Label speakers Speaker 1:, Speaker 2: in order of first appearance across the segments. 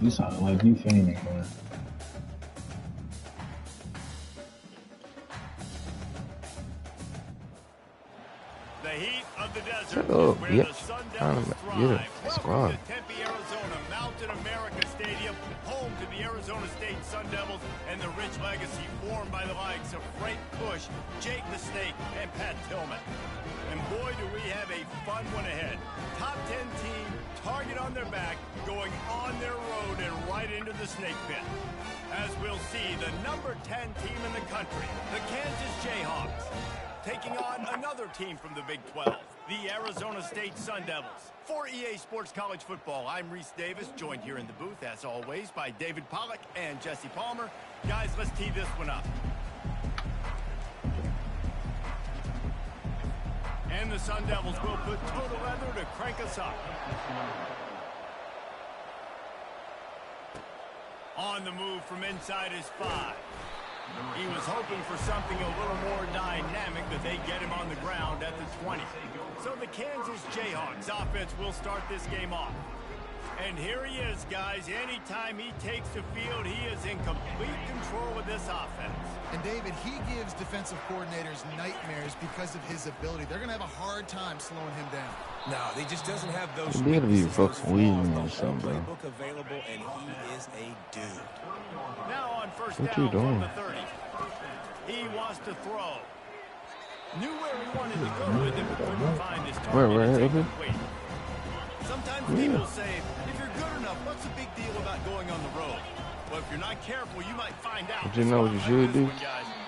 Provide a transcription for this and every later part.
Speaker 1: You sound like you fainting, man.
Speaker 2: The heat of the desert
Speaker 3: Oh,
Speaker 2: is where
Speaker 3: yep.
Speaker 2: the Sun Devils thrive. Welcome to Tempe, Arizona, Mountain America Stadium, home to the Arizona State Sun Devils and the rich legacy formed by the likes of Frank Bush, Jake the Snake, and Pat Tillman. And boy, do we have a fun one ahead. Top 10 team, target on their back, going on their road and right into the snake pit. As we'll see, the number 10 team in the country, the Kansas Jayhawks, taking on another team from the Big 12, the Arizona State Sun Devils. For EA Sports College Football, I'm Reese Davis, joined here in the booth, as always, by David Pollack and Jesse Palmer. Guys, let's tee this one up. And the Sun Devils will put total leather to crank us up. On the move from inside his 5. He was hoping for something a little more dynamic, but they get him on the ground at the 20. So the Kansas Jayhawks offense will start this game off. And here he is, guys. Anytime he takes the field, he is in complete control of this offense.
Speaker 4: And David, he gives defensive coordinators nightmares because of his ability. They're going to have a hard time slowing him down.
Speaker 5: No, he just doesn't have those
Speaker 3: Be able to be
Speaker 5: weaknesses,
Speaker 3: fucking weeding or
Speaker 5: the
Speaker 3: something, bro.
Speaker 5: playbook available, and he is a dude.
Speaker 2: Now on first
Speaker 3: What
Speaker 2: down
Speaker 3: you doing?
Speaker 2: from the 30. He wants to throw. Knew where he wanted to go with it, but couldn't find his target.
Speaker 3: Where?
Speaker 2: Sometimes people say, if you're good enough, what's the big deal about going on the road? Well, if you're not careful, you might find out.
Speaker 3: But you know what you should do?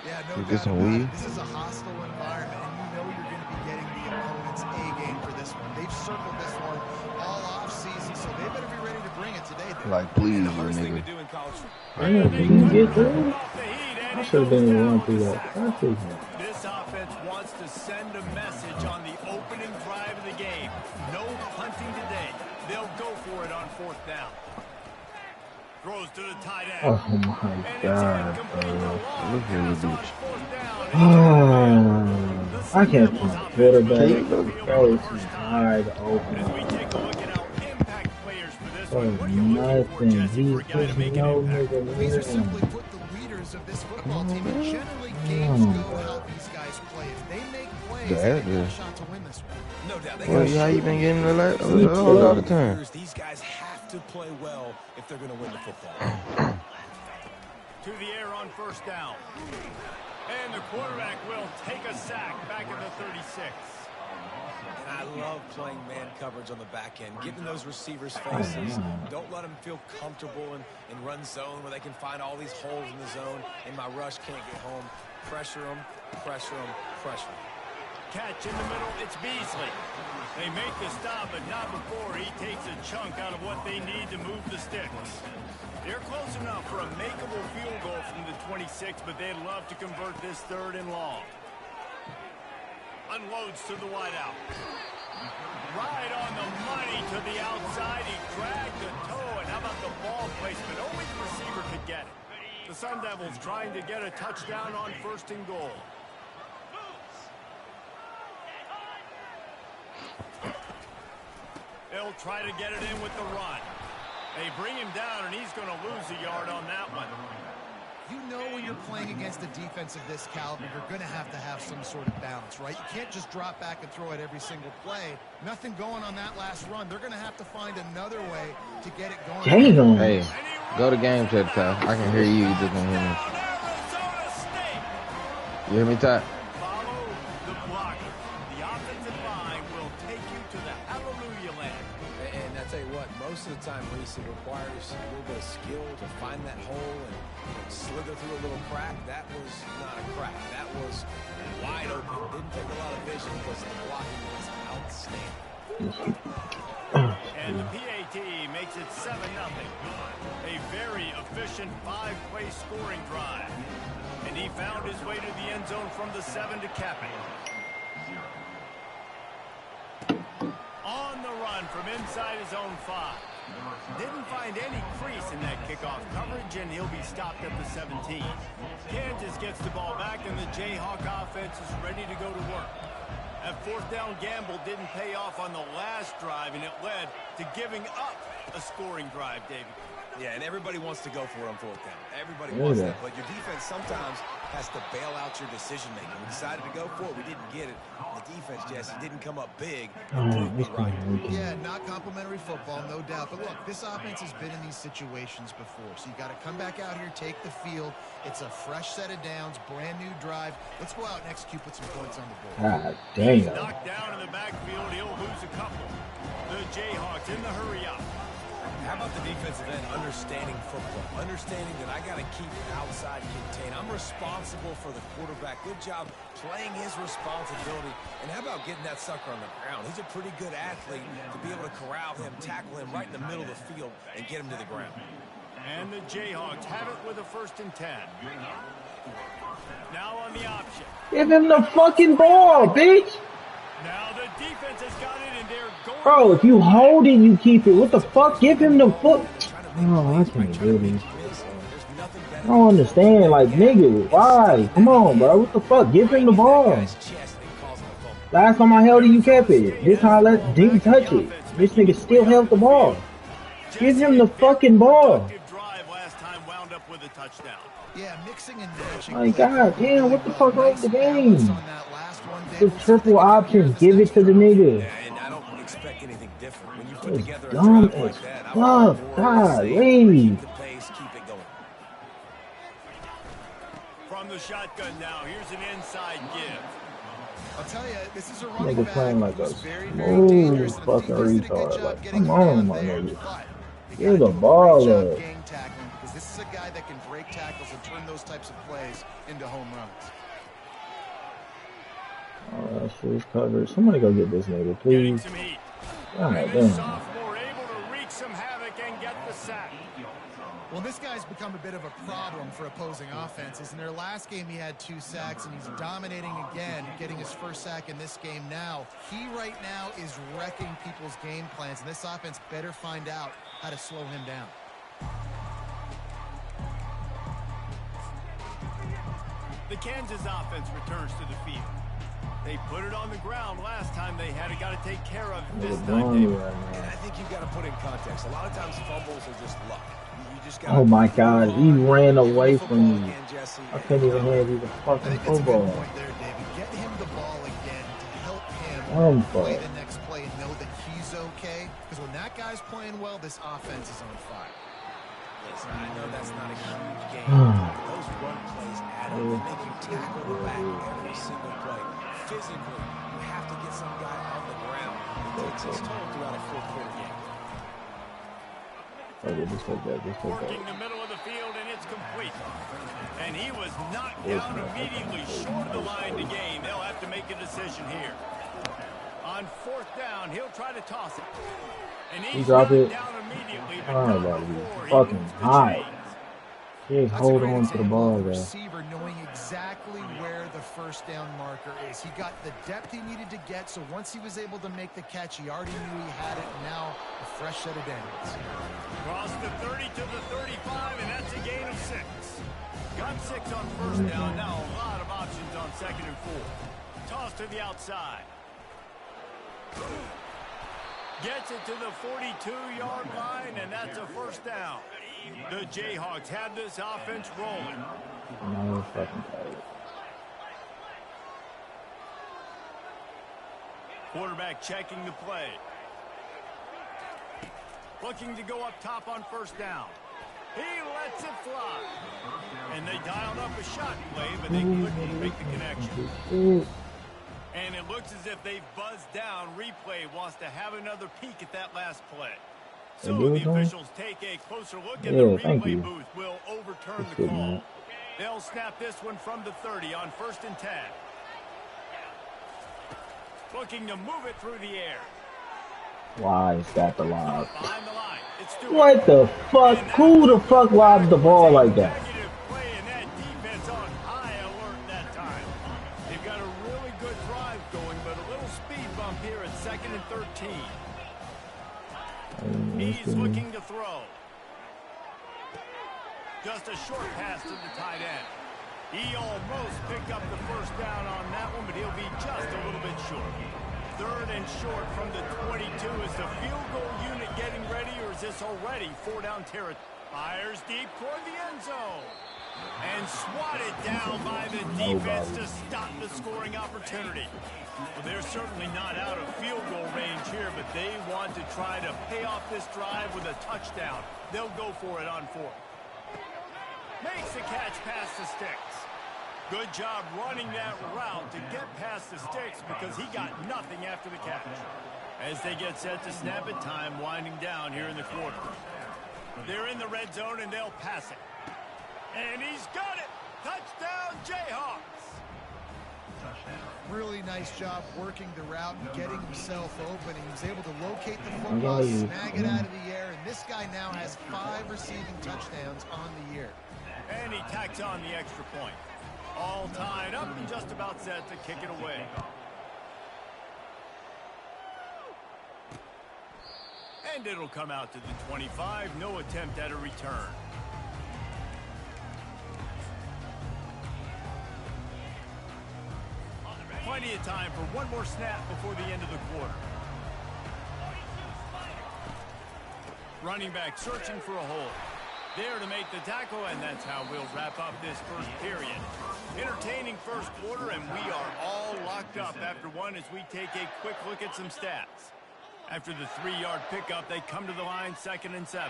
Speaker 4: Yeah, no
Speaker 3: You
Speaker 4: doubt
Speaker 3: get some
Speaker 4: about
Speaker 3: weed.
Speaker 4: it. This is a hostile environment, and you know you're going to be getting the opponent's A game for this one. They've circled this one all off season, so they better be ready to bring it today.
Speaker 3: Like, please,
Speaker 5: The hardest thing to
Speaker 3: nigga.
Speaker 5: do in college
Speaker 1: Damn, did he get through? I should have been able to run through that.
Speaker 2: This offense wants to send a message on the opening drive of the game. No punting today. They'll go for it on fourth down. Throws to the tight end.
Speaker 1: Oh my god, bro.
Speaker 3: Look here, you bitch.
Speaker 1: I can't find a quarterback. Bro, it's wide open.
Speaker 2: As we take a look at our impact players for this
Speaker 1: Oh,
Speaker 2: one, what are you looking for,
Speaker 1: nothing.
Speaker 2: Jesse, for a guy to make an
Speaker 1: No
Speaker 2: impact?
Speaker 1: nigga
Speaker 4: These are
Speaker 1: living.
Speaker 4: simply put the leaders of this football team, and generally games go how these guys play. If they make plays, they have a shot to win this one.
Speaker 5: No doubt. They
Speaker 3: Well,
Speaker 5: got
Speaker 3: how you been getting the
Speaker 1: Yeah.
Speaker 3: all the time?
Speaker 5: These guys have to play well if they're going to win the football.
Speaker 2: To the air on first down. And the quarterback will take a sack back at the 36.
Speaker 5: And I love playing man coverage on the back end, getting those receivers faces. Don't let them feel comfortable in run zone where they can find all these holes in the zone, and my rush can't get home. Pressure them, pressure them, pressure them.
Speaker 2: Catch in the middle, it's Beasley. They make the stop, but not before he takes a chunk out of what they need to move the sticks. They're close enough for a makeable field goal from the 26, but they'd love to convert this third and long. Unloads to the wideout. Right on the money to the outside. He dragged the toe, and how about the ball placement? Only the receiver could get it. The Sun Devils trying to get a touchdown on first and goal. They'll try to get it in with the run. They bring him down, and he's going to lose a yard on that one.
Speaker 4: You know when you're playing against a defense of this caliber, you're going to have some sort of balance, right? You can't just drop back and throw it every single play. Nothing going on that last run. They're going to have to find another way to get it going.
Speaker 1: Damn.
Speaker 3: Hey, go to game chat, Ty. I can hear you. You just don't hear me. You hear me, Ty?
Speaker 2: Follow the blocker. The offensive line will take you to the hallelujah land.
Speaker 5: And I tell you what, most of the time, Reese, it requires a little bit of skill to find that hole and slither through a little crack. That was not a crack. That was wide open. Didn't take a lot of vision because the blocking was outstanding.
Speaker 2: And the PAT makes it 7-0. A very efficient 5-play scoring drive. And he found his way to the end zone from the 7 to cap it. On the run from inside his own 5. Didn't find any crease in that kickoff coverage, and he'll be stopped at the 17. Kansas gets the ball back, and the Jayhawk offense is ready to go to work. That fourth down gamble didn't pay off on the last drive, and it led to giving up a scoring drive, David.
Speaker 5: Yeah, and everybody wants to go for it on fourth down. Everybody
Speaker 1: Yeah.
Speaker 5: wants that, but your defense sometimes has to bail out your decision-making. We decided to go for it. We didn't get it. The defense, Jesse, didn't come up big and proved me right.
Speaker 4: Yeah, not complimentary football, no doubt. But look, this offense has been in these situations before. So you got to come back out here, take the field. It's a fresh set of downs, brand new drive. Let's go out and execute, put some points on the board.
Speaker 1: God damn.
Speaker 2: Knocked down in the backfield. He'll lose a couple. The Jayhawks in the hurry up.
Speaker 5: How about the defensive end understanding football, understanding that I got to keep outside contained. I'm responsible for the quarterback. Good job playing his responsibility. And how about getting that sucker on the ground? He's a pretty good athlete to be able to corral him, tackle him right in the middle of the field, and get him to the ground.
Speaker 2: And the Jayhawks have it with a 1st and 10. Now on the option.
Speaker 1: Give him the fucking ball, bitch.
Speaker 2: Now the defense has got it, and they're going.
Speaker 1: Bro, if you hold it, you keep it. What the fuck? Give him the foot. Oh, I can't do this. I don't understand. Like, nigga, why? Come on, bro. What the fuck? Give him the ball. Last time I held it, you kept it. This time I didn't touch it. This nigga still held the ball. Give him the fucking ball.
Speaker 2: Drive last time wound up with a touchdown.
Speaker 4: Yeah, mixing and matching.
Speaker 1: My God, damn, what the fuck wrong with the game? The triple options, give it to the nigga.
Speaker 5: And I don't expect anything different. When you put
Speaker 1: It's
Speaker 5: together a
Speaker 1: dumb
Speaker 5: drive like
Speaker 1: as
Speaker 5: that,
Speaker 1: fuck.
Speaker 5: I'm on board.
Speaker 1: God,
Speaker 5: Keep
Speaker 1: leave.
Speaker 5: the pace, keep it going.
Speaker 2: From the shotgun now, here's an inside give.
Speaker 4: I'll tell you, this is a running
Speaker 1: Nigga
Speaker 4: back
Speaker 1: playing like
Speaker 4: who's
Speaker 1: a
Speaker 4: very,
Speaker 1: smooth
Speaker 4: very dangerous. And the
Speaker 1: fucking
Speaker 4: defense did a good
Speaker 1: retard.
Speaker 4: job
Speaker 1: Like,
Speaker 4: getting
Speaker 1: come
Speaker 4: him
Speaker 1: on,
Speaker 4: out
Speaker 1: my
Speaker 4: there,
Speaker 1: nigga.
Speaker 4: but they
Speaker 1: Give
Speaker 4: gotta
Speaker 1: the
Speaker 4: do a
Speaker 1: ball
Speaker 4: great job
Speaker 1: up.
Speaker 4: gang tackling, because this is a guy that can break tackles and turn those types of plays into home runs.
Speaker 1: Oh, that shit's covered. Somebody go get this nigga,
Speaker 2: Getting
Speaker 1: please.
Speaker 2: some heat.
Speaker 1: God
Speaker 2: And this
Speaker 1: damn.
Speaker 2: sophomore able to wreak some havoc and get the sack.
Speaker 4: Well, this guy's become a bit of a problem for opposing offenses. In their last game, he had 2 sacks, and he's dominating again, getting his 1st sack in this game now. He right now is wrecking people's game plans, and this offense better find out how to slow him down.
Speaker 2: The Kansas offense returns to the field. They put it on the ground last time. They had it. Got to take care of it this
Speaker 1: Nigga
Speaker 2: time,
Speaker 1: blowing me
Speaker 2: David.
Speaker 1: right
Speaker 5: And
Speaker 1: now.
Speaker 5: I think you've got to put in context. A lot of times fumbles are just luck. You just got
Speaker 1: Oh my God, he ran away from me. I couldn't even have even
Speaker 4: I
Speaker 1: fucking
Speaker 4: think that's a good
Speaker 1: football.
Speaker 4: point there, David. Get him the ball again to help him play
Speaker 1: Fuck.
Speaker 4: the next play and know that he's okay. Because when that guy's playing well, this offense is on fire.
Speaker 5: Listen, I know that's not a huge game. but those run plays add up. They make you tackle the back every single play. Physically, you have to get some guy on the ground. It takes its toll throughout a 4th-quarter game.
Speaker 1: Okay, just take that, just take
Speaker 2: Working
Speaker 1: that.
Speaker 2: the middle of the field, and it's complete. And he was knocked down immediately short of the line to gain. They'll have to make a decision here. On 4th down, he'll try to toss it. And
Speaker 1: He
Speaker 2: he's
Speaker 1: dropped
Speaker 2: knocked
Speaker 1: it.
Speaker 2: down immediately, but
Speaker 1: Oh,
Speaker 2: not
Speaker 1: that
Speaker 2: before he
Speaker 1: fucking
Speaker 2: moves the
Speaker 1: hot.
Speaker 2: chains.
Speaker 1: Just
Speaker 4: That's a
Speaker 1: hold
Speaker 4: great
Speaker 1: on to the
Speaker 4: example
Speaker 1: ball,
Speaker 4: of a
Speaker 1: though.
Speaker 4: receiver knowing exactly where the 1st down marker is. He got the depth he needed to get, so once he was able to make the catch, he already knew he had it, and now a fresh set of downs.
Speaker 2: Cross the 30 to the 35, and that's a gain of 6. Got 6 on 1st down. Now a lot of options on 2nd and 4. Toss to the outside. Gets it to the 42-yard line, and that's a 1st down. The Jayhawks have this offense rolling.
Speaker 1: No fucking play.
Speaker 2: Quarterback checking the play. Looking to go up top on 1st down. He lets it fly. And they dialed up a shot play, but they couldn't make the connection. And it looks as if they've buzzed down. Replay wants to have another peek at that last play. So the officials take a closer look, and the replay booth will overturn the call. They'll snap this one from the 30 on 1st and 10. Looking to move it through the air.
Speaker 1: Why is that the lob?
Speaker 2: Behind the line. It's Stewart.
Speaker 1: What the fuck? Who the fuck lobs the ball like that?
Speaker 2: Negative play, and that defense on high alert that time. They've got a really good drive going, but a little speed bump here at 2nd and 13. He's looking to throw. Just a short pass to the tight end. He almost picked up the 1st down on that one, but he'll be just a little bit short. 3rd and short from the 22. Is the field goal unit getting ready, or is this already 4-down territory? Fires deep toward the end zone. And swatted down by the defense to stop the scoring opportunity. Well, they're certainly not out of field goal range here, but they want to try to pay off this drive with a touchdown. They'll go for it on fourth. Makes the catch past the sticks. Good job running that route to get past the sticks because he got nothing after the catch. As they get set to snap it, time winding down here in the quarter. They're in the red zone and they'll pass it. And he's got it! Touchdown, Jayhawks!
Speaker 4: Really nice job working the route and getting himself open. He was able to locate the football, snag it out of the air, and this guy now has 5 receiving touchdowns on the year.
Speaker 2: And he tacks on the extra point. All tied up and just about set to kick it away. And it'll come out to the 25. No attempt at a return. Plenty of time for one more snap before the end of the quarter. Running back searching for a hole. There to make the tackle, and that's how we'll wrap up this first period. Entertaining first quarter, and we are all locked up after one as we take a quick look at some stats. After the 3-yard pickup, they come to the line 2nd and 7.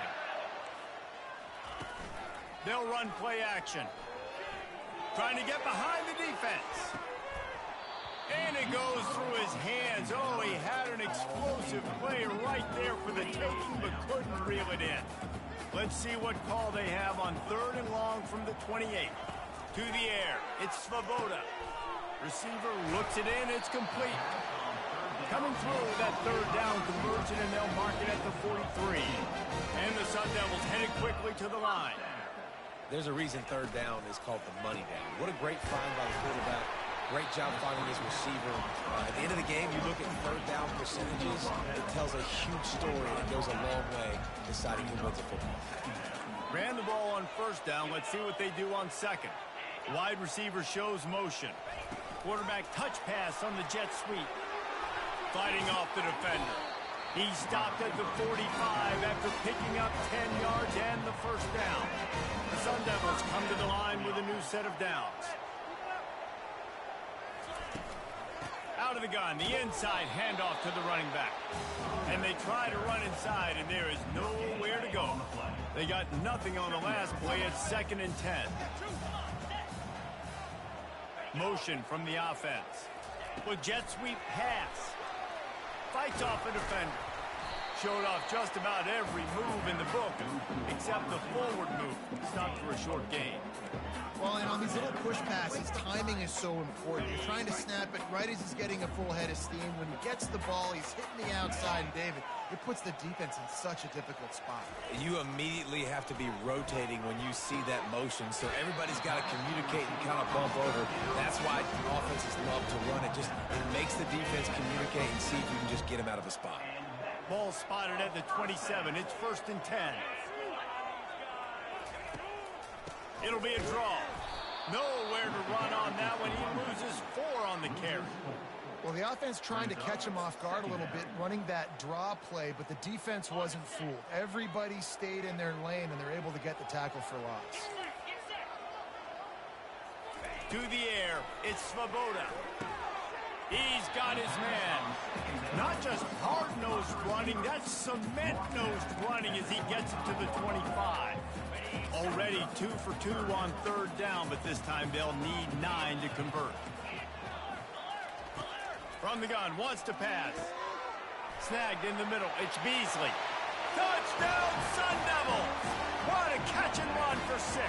Speaker 2: They'll run play action. Trying to get behind the defense. And it goes through his hands. Oh, he had an explosive play right there for the taking, but couldn't reel it in. Let's see what call they have on 3rd and long from the 28. To the air, it's Svoboda. Receiver looks it in, it's complete. Coming through that 3rd down conversion, and they'll mark it at the 43. And the Sun Devils headed quickly to the line.
Speaker 5: There's a reason 3rd down is called the money down. What a great find by the quarterback. Great job finding his receiver. At the end of the game, you look at 3rd down percentages. It tells a huge story, and it goes a long way deciding who wins a football.
Speaker 2: Ran the ball on 1st down. Let's see what they do on 2nd. Wide receiver shows motion. Quarterback touch pass on the jet sweep. Fighting off the defender. He stopped at the 45 after picking up 10 yards and the 1st down. The Sun Devils come to the line with a new set of downs. Out of the gun, the inside handoff to the running back. And they try to run inside, and there is nowhere to go. They got nothing on the last play. It's 2nd and 10. Motion from the offense. With jet sweep pass. Fights off a defender. Showed off just about every move in the book, except the forward move. Stopped for a short gain.
Speaker 4: Well, and on these little push passes, timing is so important. You're trying to snap it right as he's getting a full head of steam. When he gets the ball, he's hitting the outside, and David, it puts the defense in such a difficult spot.
Speaker 5: You immediately have to be rotating when you see that motion, so everybody's got to communicate and kind of bump over. That's why offenses love to run it. It makes the defense communicate and see if you can just get him out of a spot.
Speaker 2: Ball spotted at the 27. It's 1st and 10. It'll be a draw. Nowhere to run on that one. He loses 4 on the carry.
Speaker 4: Well, the offense trying to catch him off guard a little bit, running that draw play, but the defense wasn't fooled. Everybody stayed in their lane, and they're able to get the tackle for loss.
Speaker 2: To the air, it's Svoboda. He's got his man. Not just hard-nosed running, that's cement-nosed running as he gets it to the 25. Already 2 for 2 on 3rd down, but this time they'll need 9 to convert. From the gun, wants to pass. Snagged in the middle, it's Beasley. Touchdown, Sun Devils! What a catch and run for 6.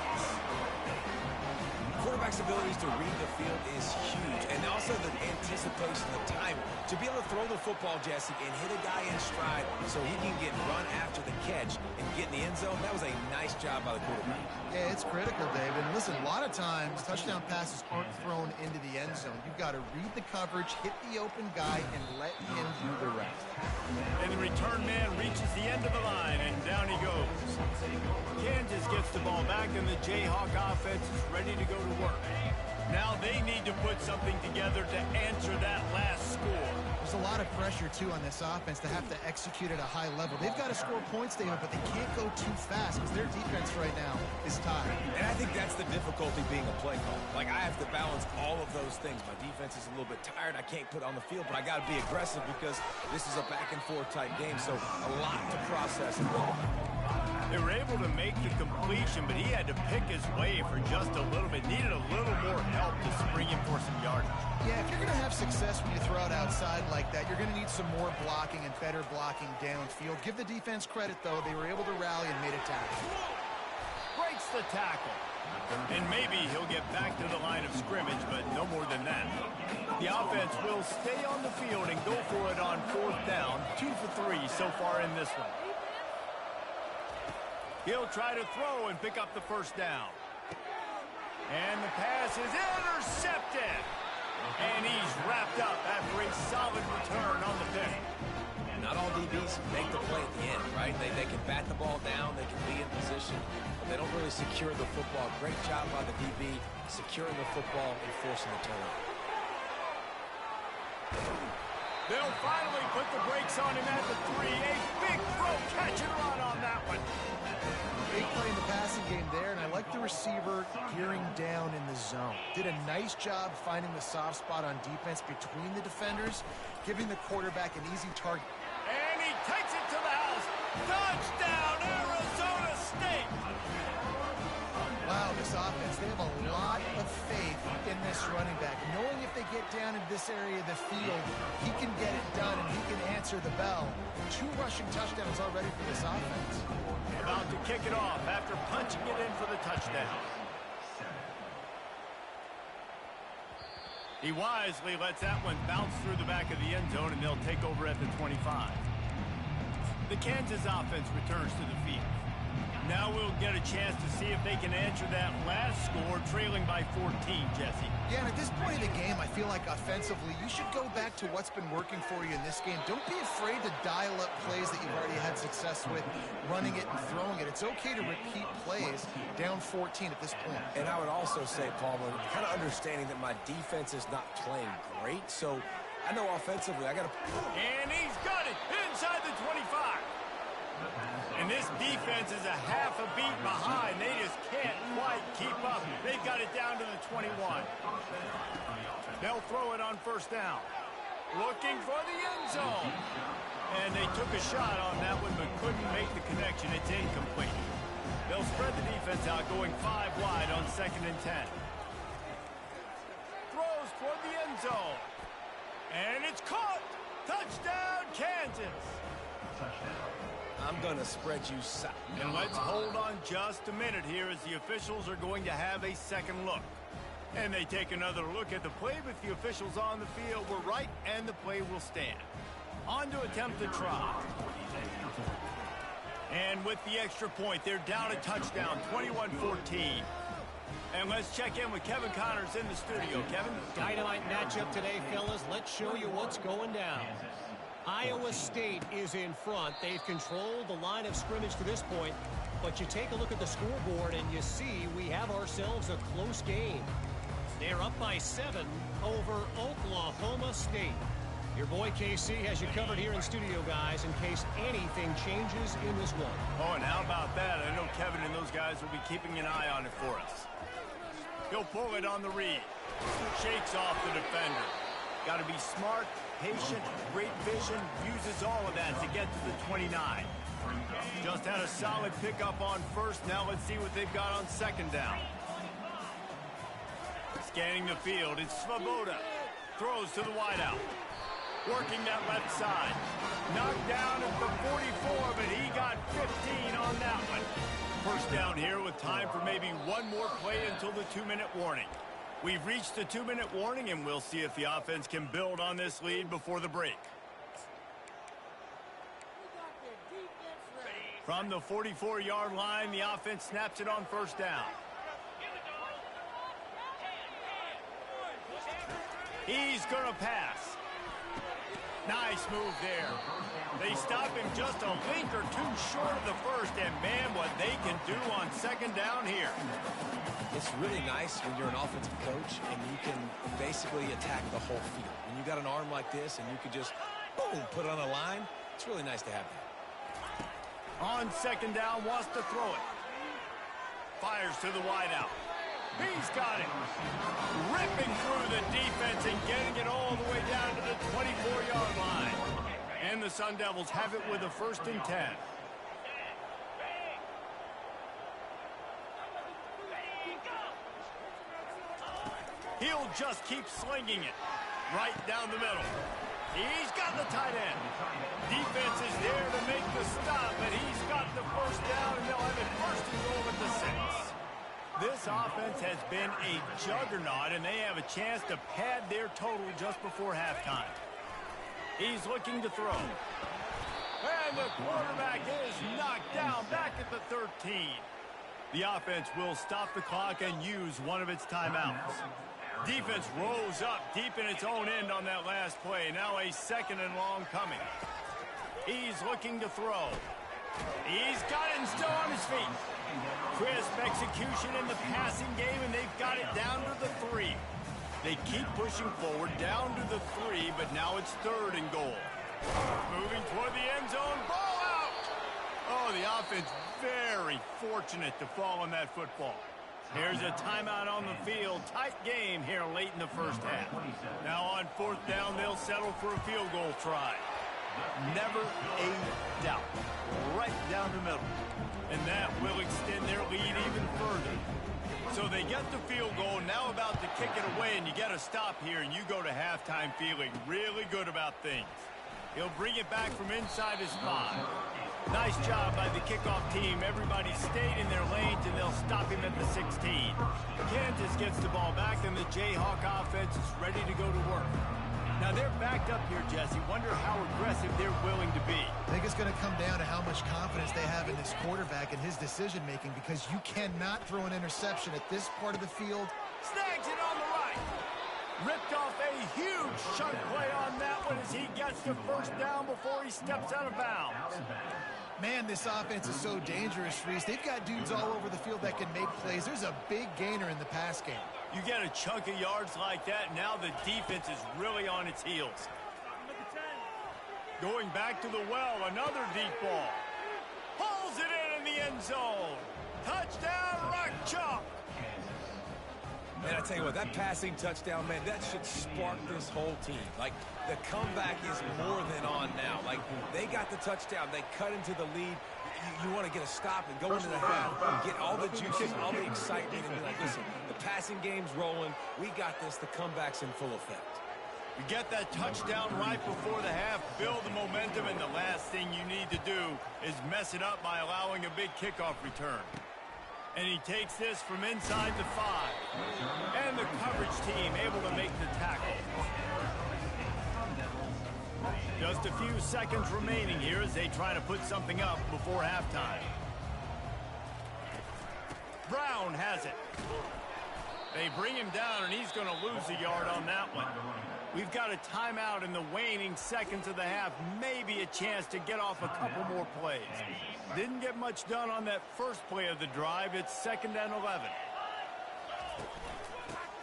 Speaker 5: Quarterback's abilities to read the field is huge, and also the anticipation of time. To be able to throw the football, Jesse, and hit a guy in stride so he can get run after the catch and get in the end zone, that was a nice job by the quarterback.
Speaker 4: Yeah, it's critical, David. And listen, a lot of times, touchdown passes aren't thrown into the end zone. You've got to read the coverage, hit the open guy, and let him do the rest.
Speaker 2: And the return man reaches the end of the line, and down he goes. Kansas gets the ball back, and the Jayhawk offense is ready to go to work. Now they need to put something together to answer that last score.
Speaker 4: There's a lot of pressure, too, on this offense to have to execute at a high level. They've got to score points, David, but they can't go too fast because their defense right now is tired.
Speaker 5: And I think that's the difficulty being a play call. Like, I have to balance all of those things. My defense is a little bit tired. I can't put on the field, but I got to be aggressive because this is a back-and-forth type game, so a lot to process.
Speaker 2: They were able to make the completion, but he had to pick his way for just a little bit. Needed a little more help to spring him for some yardage.
Speaker 4: Yeah, if you're going to have success when you throw it outside like that, you're going to need some more blocking and better blocking downfield. Give the defense credit, though. They were able to rally and made a tackle.
Speaker 2: Breaks the tackle. And maybe he'll get back to the line of scrimmage, but no more than that. The offense will stay on the field and go for it on 4th down. 2 for 3 so far in this one. He'll try to throw and pick up the first down. And the pass is intercepted. And he's wrapped up after a solid return on the pick.
Speaker 5: Not all DBs make the play at the end, right? They can bat the ball down, they can be in position, but they don't really secure the football. Great job by the DB securing the football and forcing the turnover.
Speaker 2: They'll finally put the brakes on him at the 3. A big throw, catch and run on that one.
Speaker 4: Big play in the passing game there, and I like the receiver gearing down in the zone. Did a nice job finding the soft spot on defense between the defenders, giving the quarterback an easy target.
Speaker 2: And he takes it to the house. Touchdown, Arizona State!
Speaker 4: Wow, this offense, they have a lot of faith in this running back. Knowing if they get down in this area of the field, he can get it done and he can answer the bell. 2 rushing touchdowns already for this offense.
Speaker 2: About to kick it off after punching it in for the touchdown. He wisely lets that one bounce through the back of the end zone, and they'll take over at the 25. The Kansas offense returns to the field. Now we'll get a chance to see if they can answer that last score, trailing by 14, Jesse.
Speaker 4: Yeah, and at this point in the game, I feel like offensively, you should go back to what's been working for you in this game. Don't be afraid to dial up plays that you've already had success with, running it and throwing it. It's okay to repeat plays down 14 at this point.
Speaker 5: And I would also say, Palmer, kind of understanding that my defense is not playing great, so I know offensively I got to...
Speaker 2: And he's got it inside the 25. And this defense is a half a beat behind. They just can't quite keep up. They've got it down to the 21. They'll throw it on 1st down. Looking for the end zone. And they took a shot on that one, but couldn't make the connection. It's incomplete. They'll spread the defense out, going 5 wide on 2nd and 10. Throws toward the end zone. And it's caught. Touchdown, Kansas.
Speaker 5: I'm going to spread you south.
Speaker 2: And let's hold on just a minute here as the officials are going to have a second look. And they take another look at the play, but the officials on the field were right, and the play will stand. On to attempt the try. And with the extra point, they're down a touchdown, 21-14. And let's check in with Kevin Connors in the studio. Kevin?
Speaker 6: Dynamite matchup today, fellas. Let's show you what's going down. Iowa State is in front. They've controlled the line of scrimmage to this point, but you take a look at the scoreboard and you see we have ourselves a close game. They're up by 7 over Oklahoma State. Your boy KC has you covered here in studio, guys, in case anything changes in this one.
Speaker 2: Oh, and how about that? I know Kevin and those guys will be keeping an eye on it for us. He'll pull it on the read. Shakes off the defender. Got to be smart, patient, great vision, uses all of that to get to the 29. Just had a solid pickup on 1st. Now let's see what they've got on 2nd down. Scanning the field, it's Svoboda. Throws to the wideout. Working that left side. Knocked down at the 44, but he got 15 on that one. 1st down here with time for maybe one more play until the 2-minute warning. We've reached the 2-minute warning, and we'll see if the offense can build on this lead before the break. From the 44-yard line, the offense snaps it on 1st down. He's going to pass. Nice move there. They stop him just a link or two short of the first, and man, what they can do on second down here.
Speaker 5: It's really nice when you're an offensive coach and you can basically attack the whole field. When you got an arm like this and you can just, boom, put it on a line, it's really nice to have that.
Speaker 2: On second down, wants to throw it. Fires to the wideout. He's got it. Ripping through the defense and getting it all the way down to the 24-yard line. And the Sun Devils have it with a 1st and 10. He'll just keep slinging it right down the middle. He's got the tight end. Defense is there to make the stop, but he's got the first down, and they'll have it 1st and goal at the 6. This offense has been a juggernaut, and they have a chance to pad their total just before halftime. He's looking to throw. And the quarterback is knocked down back at the 13. The offense will stop the clock and use one of its timeouts. Defense rolls up deep in its own end on that last play. Now a 2nd and long coming. He's looking to throw. He's got it and still on his feet. Crisp execution in the passing game, and they've got it down to the 3. They keep pushing forward down to the 3, but now it's 3rd and goal. Moving toward the end zone. Ball out! Oh, the offense very fortunate to fall on that football. Here's a timeout on the field. Tight game here late in the first half. Now on 4th down, they'll settle for a field goal try. Never a doubt. Right down the middle. And that will extend their lead even further. So they get the field goal, now about to kick it away, and you get a stop here, and you go to halftime feeling really good about things. He'll bring it back from inside his 5. Nice job by the kickoff team. Everybody stayed in their lanes, and they'll stop him at the 16. Kansas gets the ball back, and the Jayhawk offense is ready to go to work. Now they're backed up here, Jesse. Wonder how aggressive they're willing to be.
Speaker 4: I think it's going to come down to how much confidence they have in this quarterback and his decision-making, because you cannot throw an interception at this part of the field.
Speaker 2: Snags it on the right. Ripped off a huge chunk play on that one as he gets the 1st down before he steps out of bounds.
Speaker 4: Man, this offense is so dangerous, Reese. They've got dudes all over the field that can make plays. There's a big gainer in the pass game.
Speaker 2: You get a chunk of yards like that, now the defense is really on its heels. Going back to the well, another deep ball. Pulls it in the end zone. Touchdown, Rock Chalk.
Speaker 5: Man, I tell you what, that passing touchdown, man, that should spark this whole team. Like, the comeback is more than on now. Like, they got the touchdown. They cut into the lead. You want to get a stop and go into the half, get all the juices, all the excitement, and be like, listen, the passing game's rolling. We got this. The comeback's in full effect.
Speaker 2: You get that touchdown right before the half, build the momentum, and the last thing you need to do is mess it up by allowing a big kickoff return. And he takes this from inside the 5. And the coverage team able to make the tackle. Just a few seconds remaining here as they try to put something up before halftime. Brown has it. They bring him down, and he's going to lose a yard on that one. We've got a timeout in the waning seconds of the half. Maybe a chance to get off a couple more plays. Didn't get much done on that first play of the drive. It's 2nd and 11.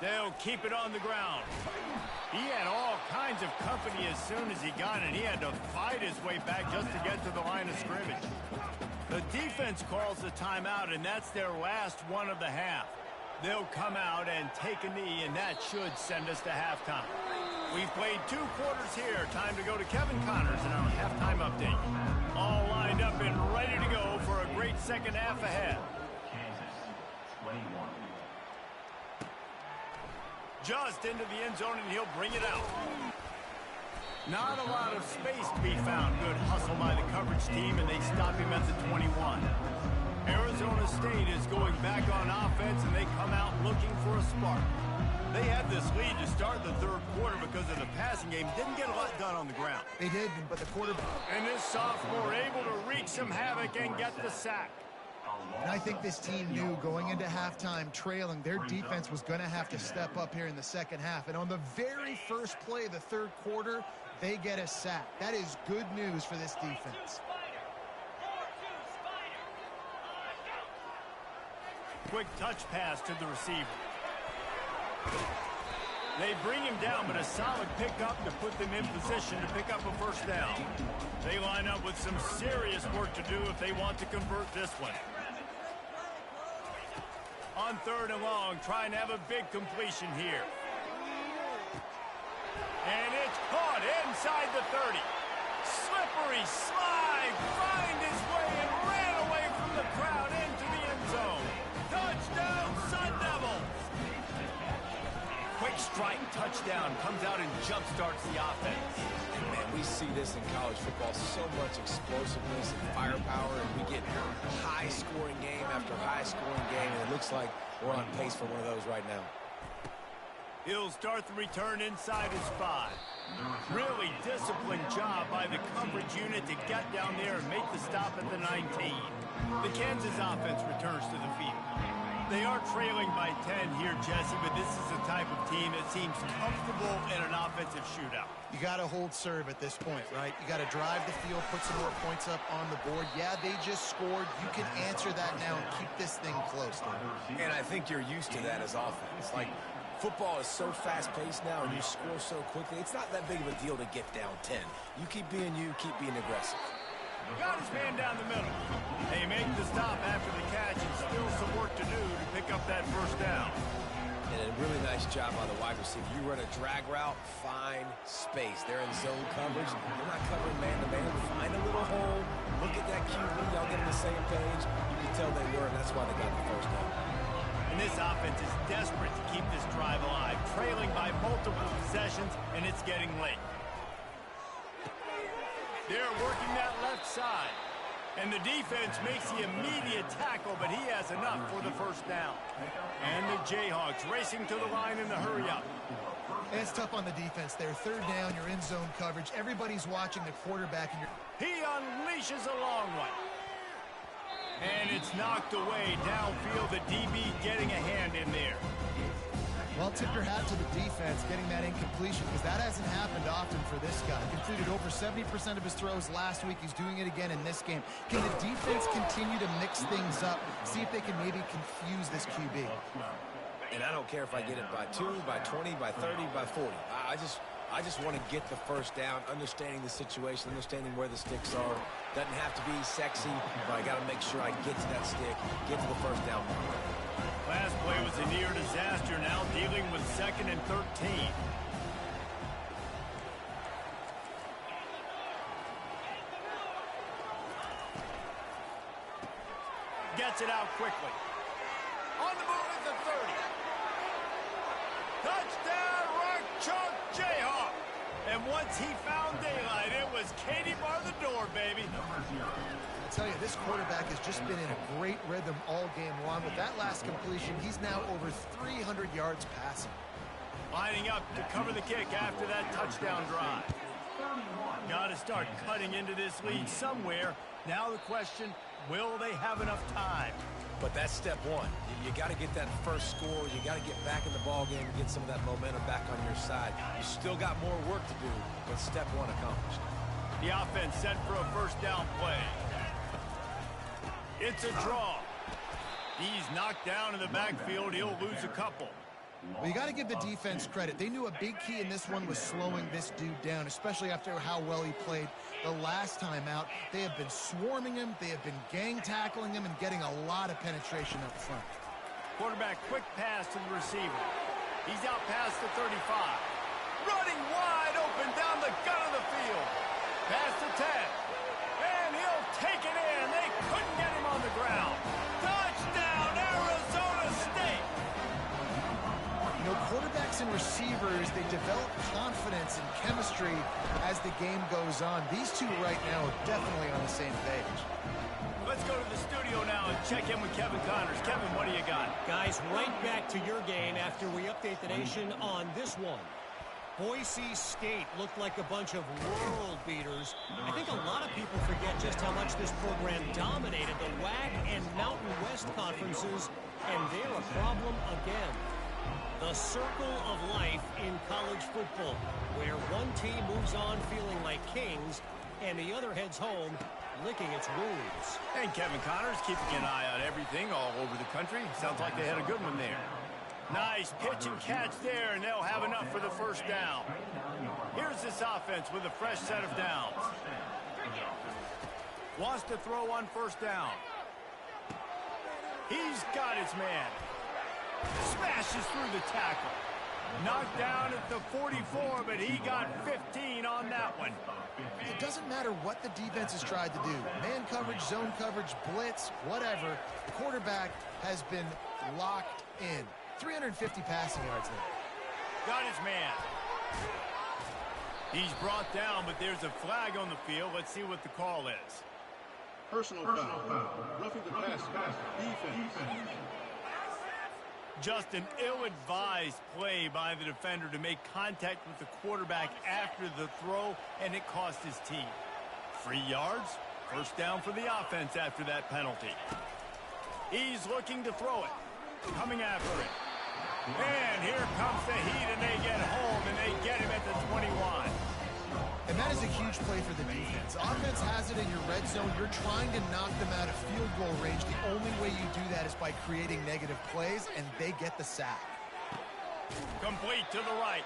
Speaker 2: They'll keep it on the ground. He had all kinds of company as soon as he got it. He had to fight his way back just to get to the line of scrimmage. The defense calls the timeout, and that's their last one of the half. They'll come out and take a knee, and that should send us to halftime. We've played 2 quarters here. Time to go to Kevin Connors in our halftime update. All lined up and ready to go for a great second half ahead. Just into the end zone, and he'll bring it out. Not a lot of space to be found. Good hustle by the coverage team, and they stop him at the 21. Arizona State is going back on offense, and they come out looking for a spark. They had this lead to start the 3rd quarter because of the passing game. Didn't get a lot done on the ground.
Speaker 4: They did, but the quarterback...
Speaker 2: And this sophomore able to wreak some havoc and get the sack.
Speaker 4: And I think this team knew going into halftime trailing, their defense was going to have to step up here in the second half. And on the very first play of the 3rd quarter, They get a sack. That is good news for this defense.
Speaker 2: Quick touch pass to the receiver. They bring him down, but a solid pickup to put them in position to pick up a first down. They line up with some serious work to do if they want to convert this one. On 3rd and long, trying to have a big completion here. And it's caught inside the 30. Slippery slide, find his way and ran away from the crowd into the end zone. Touchdown, Sun Devils! Quick strike touchdown comes out and jump starts the offense.
Speaker 5: And man, we see this in college football, so much explosiveness and firepower, and we get high-scoring game after high-scoring game, and it looks like we're on pace for one of those right now.
Speaker 2: He'll start the return inside his 5. Really disciplined job by the coverage unit to get down there and make the stop at the 19. The Kansas offense returns to the field. They are trailing by 10 here, Jesse, but this is the type of team that seems comfortable in an offensive shootout.
Speaker 4: You got to hold serve at this point, right? You got to drive the field, put some more points up on the board. Yeah, they just scored. You can answer that now and keep this thing close.
Speaker 5: And I think you're used to that as offense. Like, football is so fast-paced now and you score so quickly, it's not that big of a deal to get down 10. You keep being aggressive.
Speaker 2: Got his man down the middle. They make the stop after the catch and still some work to do to pick up that first down.
Speaker 5: And a really nice job by the wide receiver. You run a drag route, find space. They're in zone coverage. They're not covering man-to-man. Find a little hole. Look at that QB. Y'all get on the same page. You can tell they were, and that's why they got the first down.
Speaker 2: And this offense is desperate to keep this drive alive, trailing by multiple possessions, and it's getting late. They're working that left side. And the defense makes the immediate tackle, but he has enough for the first down. And the Jayhawks racing to the line in the hurry-up.
Speaker 4: And it's tough on the defense there. 3rd down, you're in zone coverage. Everybody's watching the quarterback. And
Speaker 2: he unleashes a long one. And it's knocked away downfield. The DB getting a hand in there.
Speaker 4: Well, tip your hat to the defense getting that incompletion because that hasn't happened often for this guy. Completed over 70% of his throws last week. He's doing it again in this game. Can the defense continue to mix things up, see if they can maybe confuse this QB?
Speaker 5: And I don't care if I get it by 2, by 20, by 30, by 40. I just want to get the first down, understanding the situation, understanding where the sticks are. Doesn't have to be sexy, but I got to make sure I get to that stick, get to the first down.
Speaker 2: Last play was a near disaster, now dealing with 2nd and 13. Gets it out quickly. On the move at the 30. Touchdown, Rock Chalk Jayhawk. And once he found daylight, it was Katie bar the door, baby.
Speaker 4: I tell you, this quarterback has just been in a great rhythm all game long. With that last completion, he's now over 300 yards passing.
Speaker 2: Lining up to cover the kick after that touchdown drive. Got to start cutting into this lead somewhere. Now the question, will they have enough time?
Speaker 5: But that's step 1. You got to get that first score. You got to get back in the ball game and get some of that momentum back on your side. You still got more work to do, but step 1 accomplished.
Speaker 2: The offense set for a first down play. It's a draw. He's knocked down in the backfield. He'll lose a couple.
Speaker 4: Well, you got to give the defense credit. They knew a big key in this one was slowing this dude down, especially after how well he played the last time out. They have been swarming him. They have been gang tackling him and getting a lot of penetration up front.
Speaker 2: Quarterback quick pass to the receiver. He's out past the 35. Running wide open down the gut of the field. Past the 10. And he'll take it in. They couldn't get him on the ground. Touchdown, Arizona State.
Speaker 4: You know, quarterbacks and receivers, they develop confidence and chemistry as the game goes on. These two right now are definitely on the same page.
Speaker 2: Let's go to the studio now and check in with Kevin Connors. Kevin, what do you got?
Speaker 6: Guys, right back to your game after we update the nation on this one. Boise State looked like a bunch of world beaters. I think a lot of people forget just how much this program dominated the WAC and Mountain West conferences, and they're a problem again. The circle of life in college football, where one team moves on feeling like kings and the other heads home licking its wounds.
Speaker 2: And Kevin Connors keeping an eye on everything all over the country. Sounds like they had a good one there. Nice pitch and catch there, and they'll have enough for the first down. Here's this offense with a fresh set of downs. Wants to throw on first down. He's got his man. Smashes through the tackle. Knocked down at the 44, but he got 15 on that one.
Speaker 4: It doesn't matter what the defense has tried to do. Man coverage, zone coverage, blitz, whatever. The quarterback has been locked in. 350 passing yards now.
Speaker 2: Got his man. He's brought down, but there's a flag on the field. Let's see what the call is.
Speaker 7: Personal foul. Roughing the passer. Defense.
Speaker 2: Just an ill-advised play by the defender to make contact with the quarterback after the throw, and it cost his team 3 yards. First down for the offense after that penalty. He's looking to throw it. Coming after it. And here comes the heat, and they get home, and they get him at the 21.
Speaker 4: And that is a huge play for the defense. Offense has it in your red zone. You're trying to knock them out of field goal range. The only way you do that is by creating negative plays, and they get the sack.
Speaker 2: Complete to the right.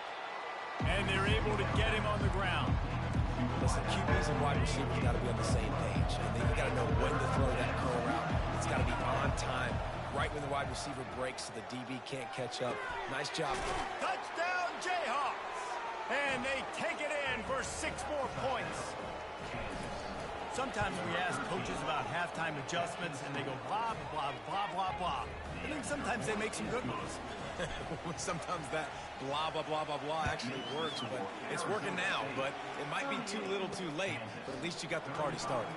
Speaker 2: And they're able to get him on the ground.
Speaker 5: Listen, QBs and wide receivers got to be on the same page. And then you got to know when to throw that curl route. It's got to be on time, right when the wide receiver breaks so the DB can't catch up. Nice job.
Speaker 2: Touchdown, Jayhawks! And they take it in for 6 more points. Sometimes we ask coaches about halftime adjustments, and they go blah, blah, blah, blah, blah. And then sometimes they make some good ones.
Speaker 5: Sometimes that blah, blah, blah, blah, blah actually works, but it's working now. But it might be too little too late, but at least you got the party started.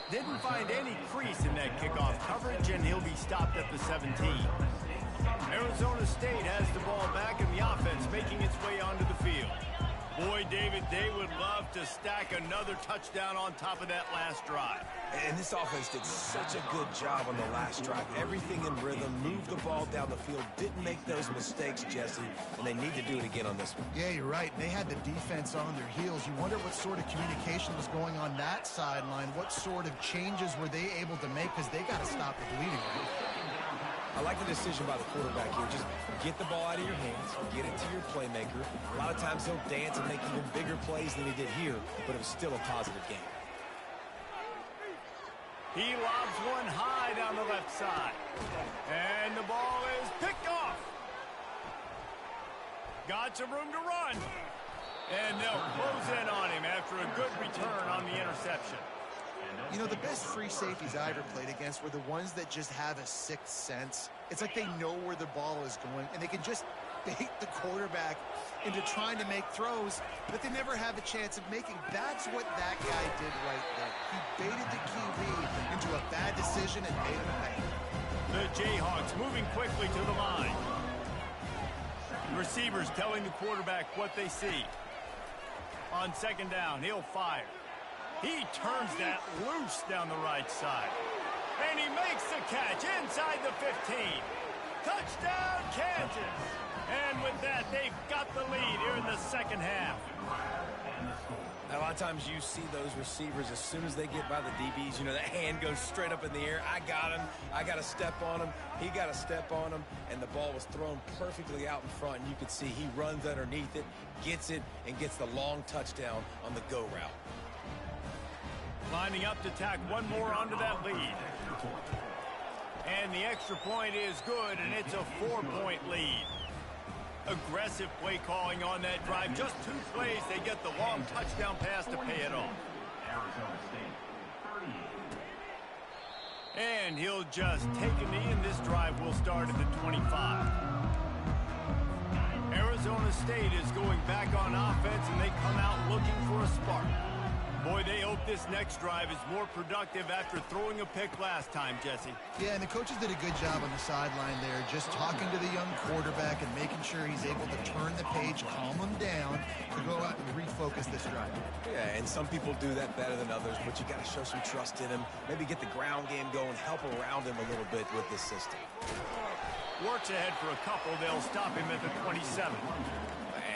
Speaker 2: Didn't find any crease in that kickoff coverage, and he'll be stopped at the 17. Arizona State has the ball back, and the offense making its way onto the field. Boy, David, they would love to stack another touchdown on top of that last drive.
Speaker 5: And this offense did such a good job on the last drive. Everything in rhythm, moved the ball down the field, didn't make those mistakes, Jesse, and they need to do it again on this one.
Speaker 4: Yeah, you're right. They had the defense on their heels. You wonder what sort of communication was going on that sideline. What sort of changes were they able to make, because they got to stop the bleeding.
Speaker 5: I like the decision by the quarterback here. Just get the ball out of your hands, get it to your playmaker. A lot of times he'll dance and make even bigger plays than he did here, but it was still a positive game.
Speaker 2: He lobs one high down the left side. And the ball is picked off. Got some room to run. And they'll close in on him after a good return on the interception.
Speaker 4: You know, the best free safeties I ever played against were the ones that just have a sixth sense. It's like they know where the ball is going, and they can just bait the quarterback into trying to make throws that they never have a chance of making. That's what that guy did right there. He baited the QB into a bad decision and made him pay.
Speaker 2: The Jayhawks moving quickly to the line. Receivers telling the quarterback what they see. On second down, he'll fire. He turns that loose down the right side. And he makes the catch inside the 15. Touchdown, Kansas. And with that, they've got the lead here in the second half.
Speaker 5: A lot of times you see those receivers, as soon as they get by the DBs, you know, that hand goes straight up in the air. I got him. I got to step on him. He got to step on him. And the ball was thrown perfectly out in front. And you can see he runs underneath it, gets it, and gets the long touchdown on the go route.
Speaker 2: Lining up to tack one more onto that lead. And the extra point is good, and it's a 4-point lead. Aggressive play calling on that drive. Just 2 plays, they get the long touchdown pass to pay it off. And he'll just take a knee, and this drive will start at the 25. Arizona State is going back on offense, and they come out looking for a spark. Boy, they hope this next drive is more productive after throwing a pick last time, Jesse.
Speaker 4: Yeah, and the coaches did a good job on the sideline there, just talking to the young quarterback and making sure he's able to turn the page, calm him down, to go out and refocus this drive.
Speaker 5: Yeah, and some people do that better than others, but you got to show some trust in him. Maybe get the ground game going, help around him a little bit with this system.
Speaker 2: Works ahead for a couple. They'll stop him at the 27.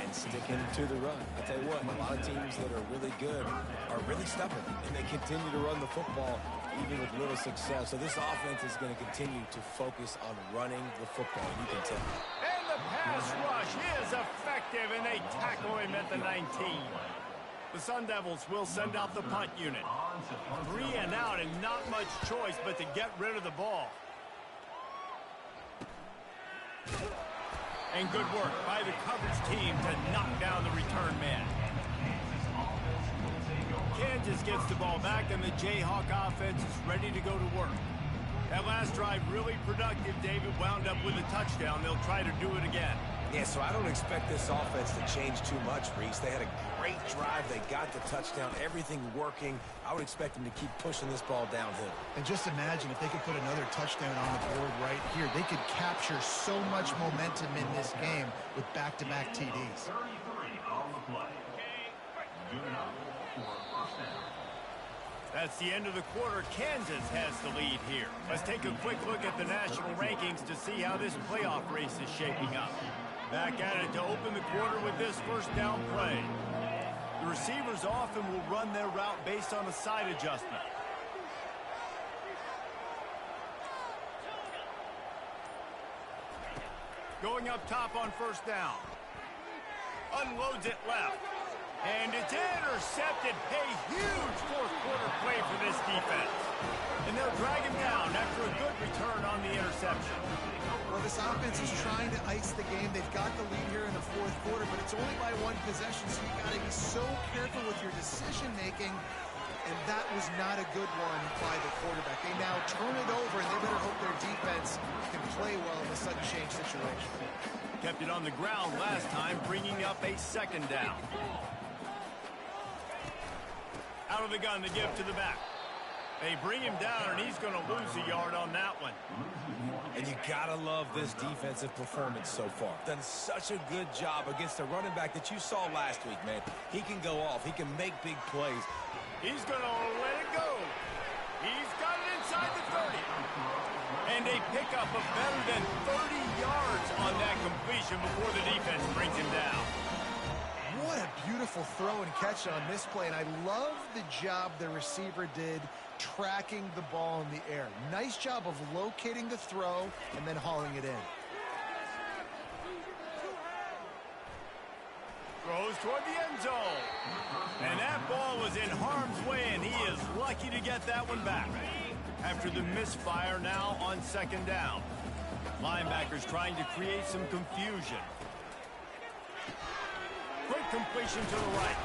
Speaker 5: And sticking to the run. I tell you what, a lot of teams that are really good are really stubborn, and they continue to run the football even with little success. So this offense is going to continue to focus on running the football. You can tell.
Speaker 2: And the pass rush is effective, and they tackle him at the 19. The Sun Devils will send out the punt unit. 3 and out, and not much choice but to get rid of the ball. And good work by the coverage team to knock down the return man. Kansas gets the ball back, and the Jayhawk offense is ready to go to work. That last drive really productive. David wound up with a touchdown. They'll try to do it again.
Speaker 5: Yeah, so I don't expect this offense to change too much, Reese. They had a great drive. They got the touchdown. Everything working. I would expect them to keep pushing this ball downhill.
Speaker 4: And just imagine if they could put another touchdown on the board right here. They could capture so much momentum in this game with back-to-back TDs.
Speaker 2: That's the end of the quarter. Kansas has the lead here. Let's take a quick look at the national rankings to see how this playoff race is shaping up. Back at it to open the quarter with this first down play. The receivers often will run their route based on a side adjustment. Going up top on first down. Unloads it left. And it's intercepted. A huge fourth quarter play for this defense. And they'll drag him down after a good return on the interception.
Speaker 4: Well, this offense is trying to ice the game. They've got the lead here in the fourth quarter, but it's only by one possession, so you've got to be so careful with your decision-making. And that was not a good one by the quarterback. They now turn it over, and they better hope their defense can play well in the sudden change situation.
Speaker 2: Kept it on the ground last time, bringing up a second down. Out of the gun to give to the back. They bring him down, and he's going to lose a yard on that one.
Speaker 5: And you got to love this defensive performance so far. Done such a good job against a running back that you saw last week, man. He can go off. He can make big plays.
Speaker 2: He's going to let it go. He's got it inside the 30. And a pickup of better than 30 yards on that completion before the defense brings him down.
Speaker 4: What a beautiful throw and catch on this play, and I love the job the receiver did tracking the ball in the air. Nice job of locating the throw and then hauling it in.
Speaker 2: Throws toward the end zone. And that ball was in harm's way, and he is lucky to get that one back. After the misfire now on second down. Linebackers trying to create some confusion. Quick completion to the right.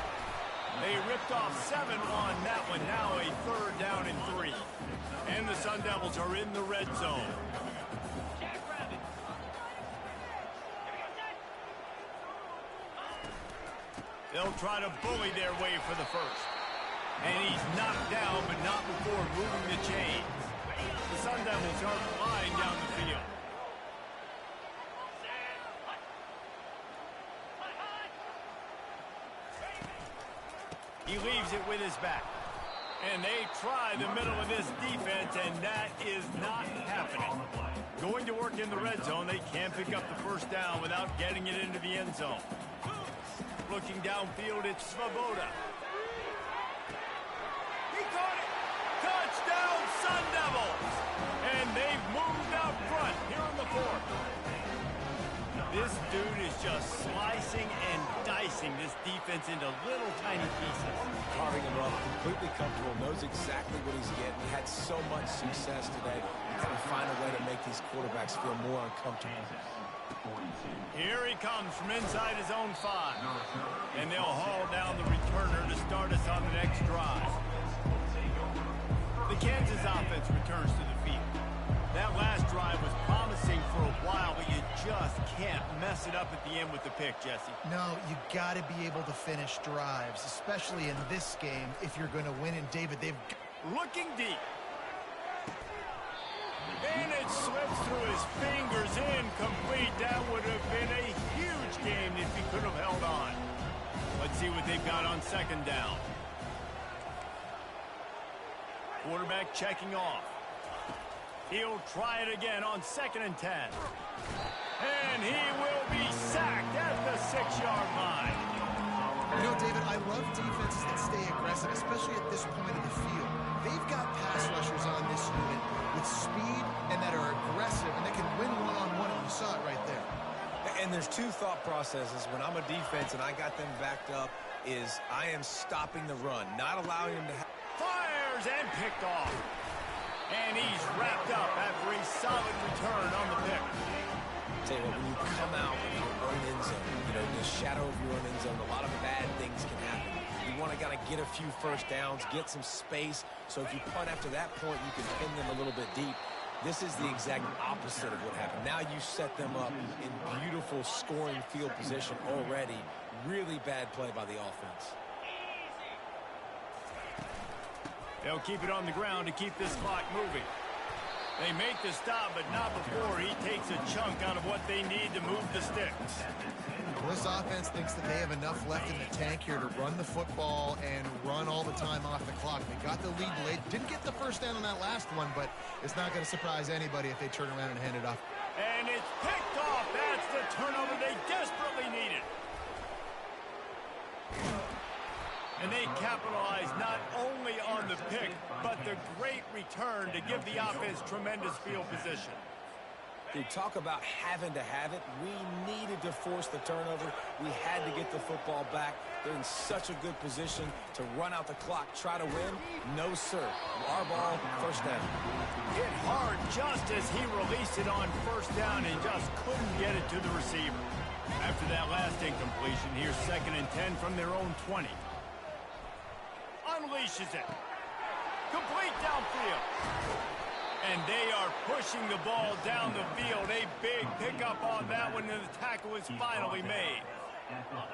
Speaker 2: They ripped off 7 on that one. Now a third down and 3. And the Sun Devils are in the red zone. They'll try to bully their way for the first. And he's knocked down, but not before moving the chains. The Sun Devils are flying down the field. He leaves it with his back. And they try the middle of this defense, and that is not happening. Going to work in the red zone, they can't pick up the first down without getting it into the end zone. Looking downfield, it's Svoboda. He caught it! Touchdown, Sun Devils! And they've moved out front here in the fourth. This dude is just slicing and dicing this defense into little tiny pieces.
Speaker 5: Carving him up, completely comfortable, knows exactly what he's getting. Had so much success today. You got to find a way to make these quarterbacks feel more uncomfortable.
Speaker 2: Here he comes from inside his own 5. And they'll haul down the returner to start us on the next drive. The Kansas offense returns to the field. That last drive was promising for a while, but you just can't mess it up at the end with the pick, Jesse.
Speaker 4: No, you got to be able to finish drives, especially in this game if you're going to win. And David, they've
Speaker 2: looking deep. And it slips through his fingers, incomplete. That would have been a huge game if he could have held on. Let's see what they've got on second down. Quarterback checking off. He'll try it again on 2nd and 10. And he will be sacked at the 6-yard line.
Speaker 4: You know, David, I love defenses that stay aggressive, especially at this point of the field. They've got pass rushers on this unit with speed and that are aggressive and that can win one-on-one, and you saw it right there.
Speaker 5: And there's two thought processes. When I'm a defense and I got them backed up, is I am stopping the run, not allowing them to have...
Speaker 2: Fires and picked off. And he's wrapped up after a solid return on the pick.
Speaker 5: Tell you what, when you come out of your own end zone, you know, in the shadow of your own end zone, a lot of bad things can happen. You want to kind of get a few first downs, get some space, so if you punt after that point, you can pin them a little bit deep. This is the exact opposite of what happened. Now you set them up in beautiful scoring field position already. Really bad play by the offense.
Speaker 2: They'll keep it on the ground to keep this clock moving. They make the stop, but not before he takes a chunk out of what they need to move the sticks.
Speaker 4: Well, this offense thinks that they have enough left in the tank here to run the football and run all the time off the clock. They got the lead late. Didn't get the first down on that last one, but it's not going to surprise anybody if they turn around and hand it off.
Speaker 2: And it's picked off. That's the turnover they desperately needed. And they capitalize not only on the pick, but the great return to give the offense tremendous field position.
Speaker 5: Dude, talk about having to have it. We needed to force the turnover. We had to get the football back. They're in such a good position to run out the clock, try to win. No, sir. Our ball, first down.
Speaker 2: Hit hard just as he released it on first down and just couldn't get it to the receiver. After that last incompletion, here's 2nd and 10 from their own 20. Unleashes it. Complete downfield. And they are pushing the ball down the field. A big pickup on that one, and the tackle is finally made.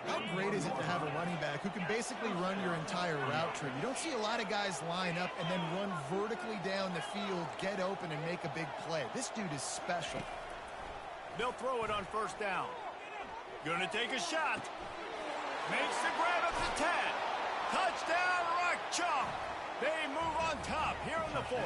Speaker 4: How great is it to have a running back who can basically run your entire route tree? You don't see a lot of guys line up and then run vertically down the field, get open, and make a big play. This dude is special.
Speaker 2: They'll throw it on first down. Gonna take a shot. Makes the grab at the 10. Touchdown, Rock Chalk. They move on top here in the 4th.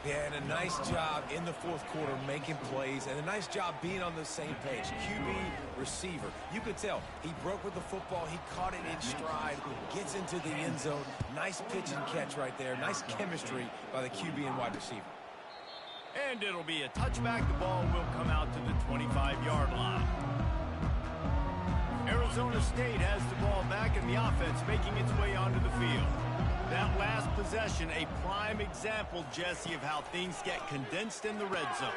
Speaker 5: Yeah, and a nice job in the 4th quarter making plays, and a nice job being on the same page. QB, receiver. You could tell he broke with the football. He caught it in stride, gets into the end zone. Nice pitch and catch right there. Nice chemistry by the QB and wide receiver.
Speaker 2: And it'll be a touchback. The ball will come out to the 25-yard line. Arizona State has the ball back, and the offense making its way onto the field. That last possession, a prime example, Jesse, of how things get condensed in the red zone.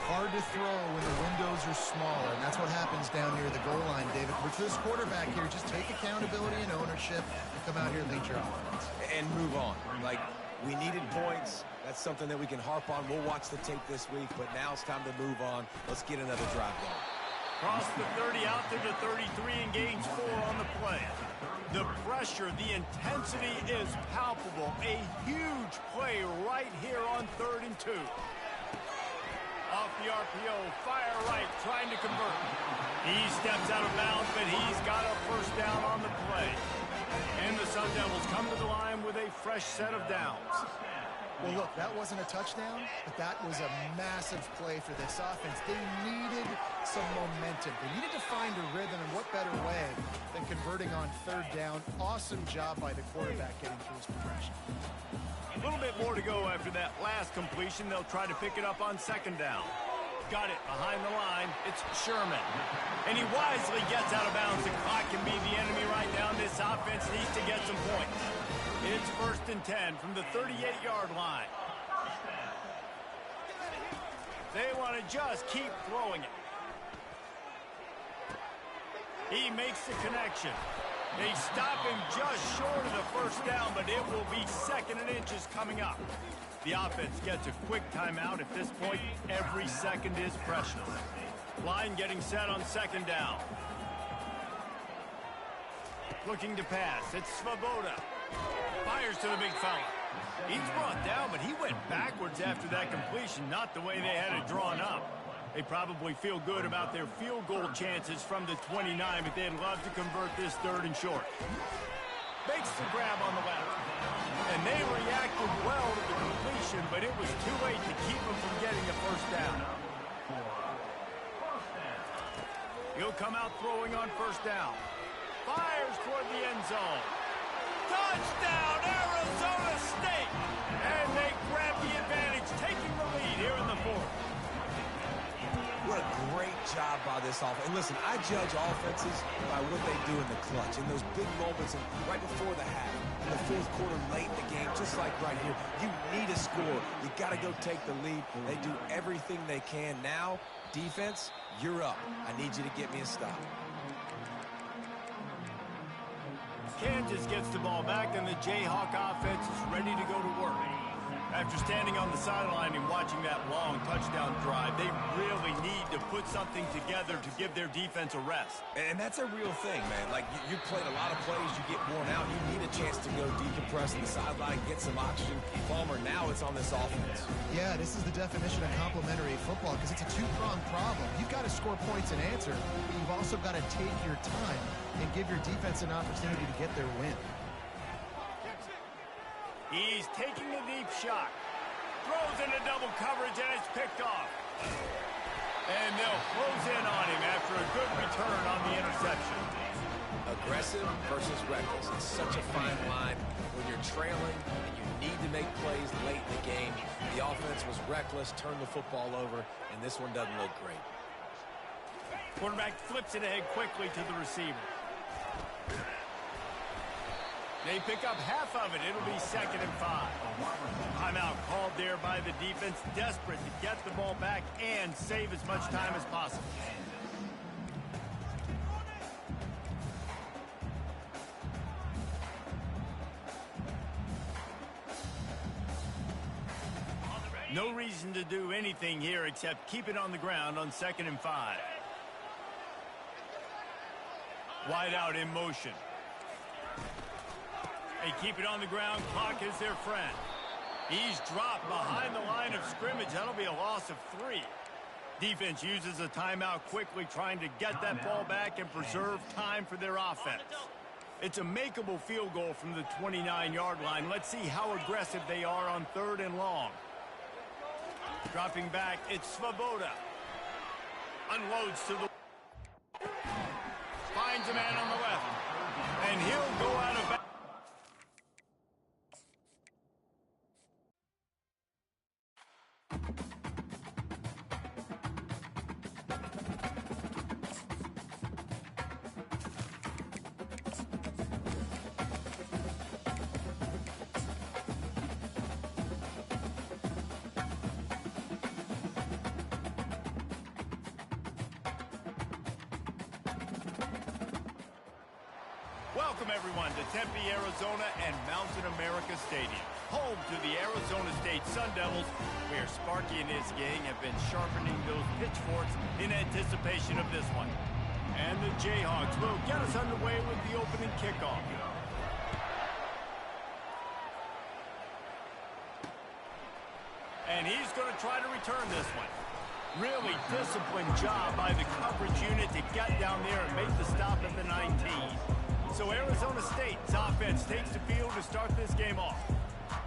Speaker 4: Hard to throw when the windows are smaller, and that's what happens down near the goal line, David. With this quarterback here, just take accountability and ownership and come out here and lead your offense.
Speaker 5: And move on. Like, we needed points. That's something that we can harp on. We'll watch the tape this week, but now it's time to move on. Let's get another drive going.
Speaker 2: Cross the 30 out to the 33 and gains 4 on the play. The pressure, the intensity is palpable. A huge play right here on 3rd and 2. Off the RPO, fire right, trying to convert. He steps out of bounds, but he's got a first down on the play. And the Sun Devils come to the line with a fresh set of downs.
Speaker 4: Well, look, that wasn't a touchdown, but that was a massive play for this offense. They needed some momentum. They needed to find a rhythm, and what better way than converting on 3rd down. Awesome job by the quarterback getting through his progression.
Speaker 2: A little bit more to go after that last completion. They'll try to pick it up on 2nd down. Got it behind the line. It's Sherman. And he wisely gets out of bounds. The clock can be the enemy right now. This offense needs to get some points. It's 1st and 10 from the 38-yard line. They want to just keep throwing it. He makes the connection. They stop him just short of the first down, but it will be 2nd and inches coming up. The offense gets a quick timeout. At this point, every second is precious. Line getting set on 2nd down. Looking to pass. It's Svoboda. Fires to the big fella. He's brought down, but he went backwards after that completion, not the way they had it drawn up. They probably feel good about their field goal chances from the 29, but they'd love to convert this 3rd and short. Makes the grab on the left. And they reacted well to the completion, but it was too late to keep them from getting the first down. He'll come out throwing on first down. Fires toward the end zone. Touchdown, Arizona State! And they grab the advantage, taking the lead here in the fourth.
Speaker 5: What a great job by this offense. And listen, I judge offenses by what they do in the clutch, in those big moments and right before the half, in the fourth quarter, late in the game, just like right here. You need a score. You got to go take the lead. They do everything they can. Now, defense, you're up. I need you to get me a stop.
Speaker 2: Kansas gets the ball back, and the Jayhawk offense is ready to go to work. After standing on the sideline and watching that long touchdown drive, they really need to put something together to give their defense a rest.
Speaker 5: And that's a real thing, man. Like, you played a lot of plays, you get worn out, you need a chance to go decompress on the sideline, get some oxygen. Palmer, now it's on this offense.
Speaker 4: Yeah, this is the definition of complementary football because it's a two-pronged problem. You've got to score points and answer, but you've also got to take your time and give your defense an opportunity to get their win.
Speaker 2: He's taking a deep shot. Throws into double coverage, and it's picked off. And they'll close in on him after a good return on the interception.
Speaker 5: Aggressive versus reckless. It's such a fine line when you're trailing and you need to make plays late in the game. The offense was reckless, turned the football over, and this one doesn't look great.
Speaker 2: Quarterback flips it ahead quickly to the receiver. They pick up half of it. It'll be 2nd and 5. Timeout called there by the defense, desperate to get the ball back and save as much time as possible. No reason to do anything here except keep it on the ground on 2nd and 5. Wide out in motion. They keep it on the ground. Clock is their friend. He's dropped behind the line of scrimmage. That'll be a loss of 3. Defense uses a timeout quickly, trying to get that ball back and preserve time for their offense. It's a makeable field goal from the 29-yard line. Let's see how aggressive they are on 3rd and long. Dropping back, it's Svoboda. Unloads to the... Finds a man on the left. And he'll go out of bounds. Welcome, everyone, to Tempe, Arizona and Mountain America Stadium, home to the Arizona State Sun Devils, where Sparky and his gang have been sharpening those pitchforks in anticipation of this one. And the Jayhawks will get us underway with the opening kickoff. And he's going to try to return this one. Really disciplined job by the coverage unit to get down there and make the stop at the 19. So Arizona State's offense takes the field to start this game off.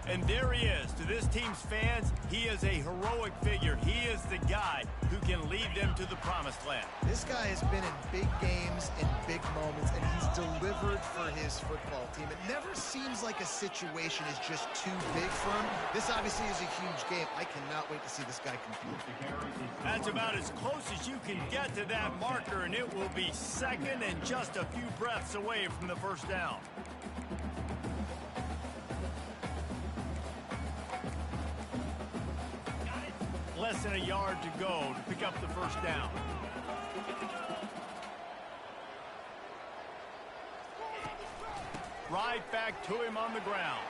Speaker 2: And there he is. To this team's fans, he is a heroic figure. He is the guy who can lead them to the promised land.
Speaker 4: This guy has been in big games and big moments, and he's delivered for his football team. It never seems like a situation is just too big for him. This obviously is a huge game. I cannot wait to see this guy compete.
Speaker 2: That's about as close as you can get to that marker, and it will be 2nd and just a few breaths away from the first down. Less than a yard to go to pick up the first down. Right back to him on the ground.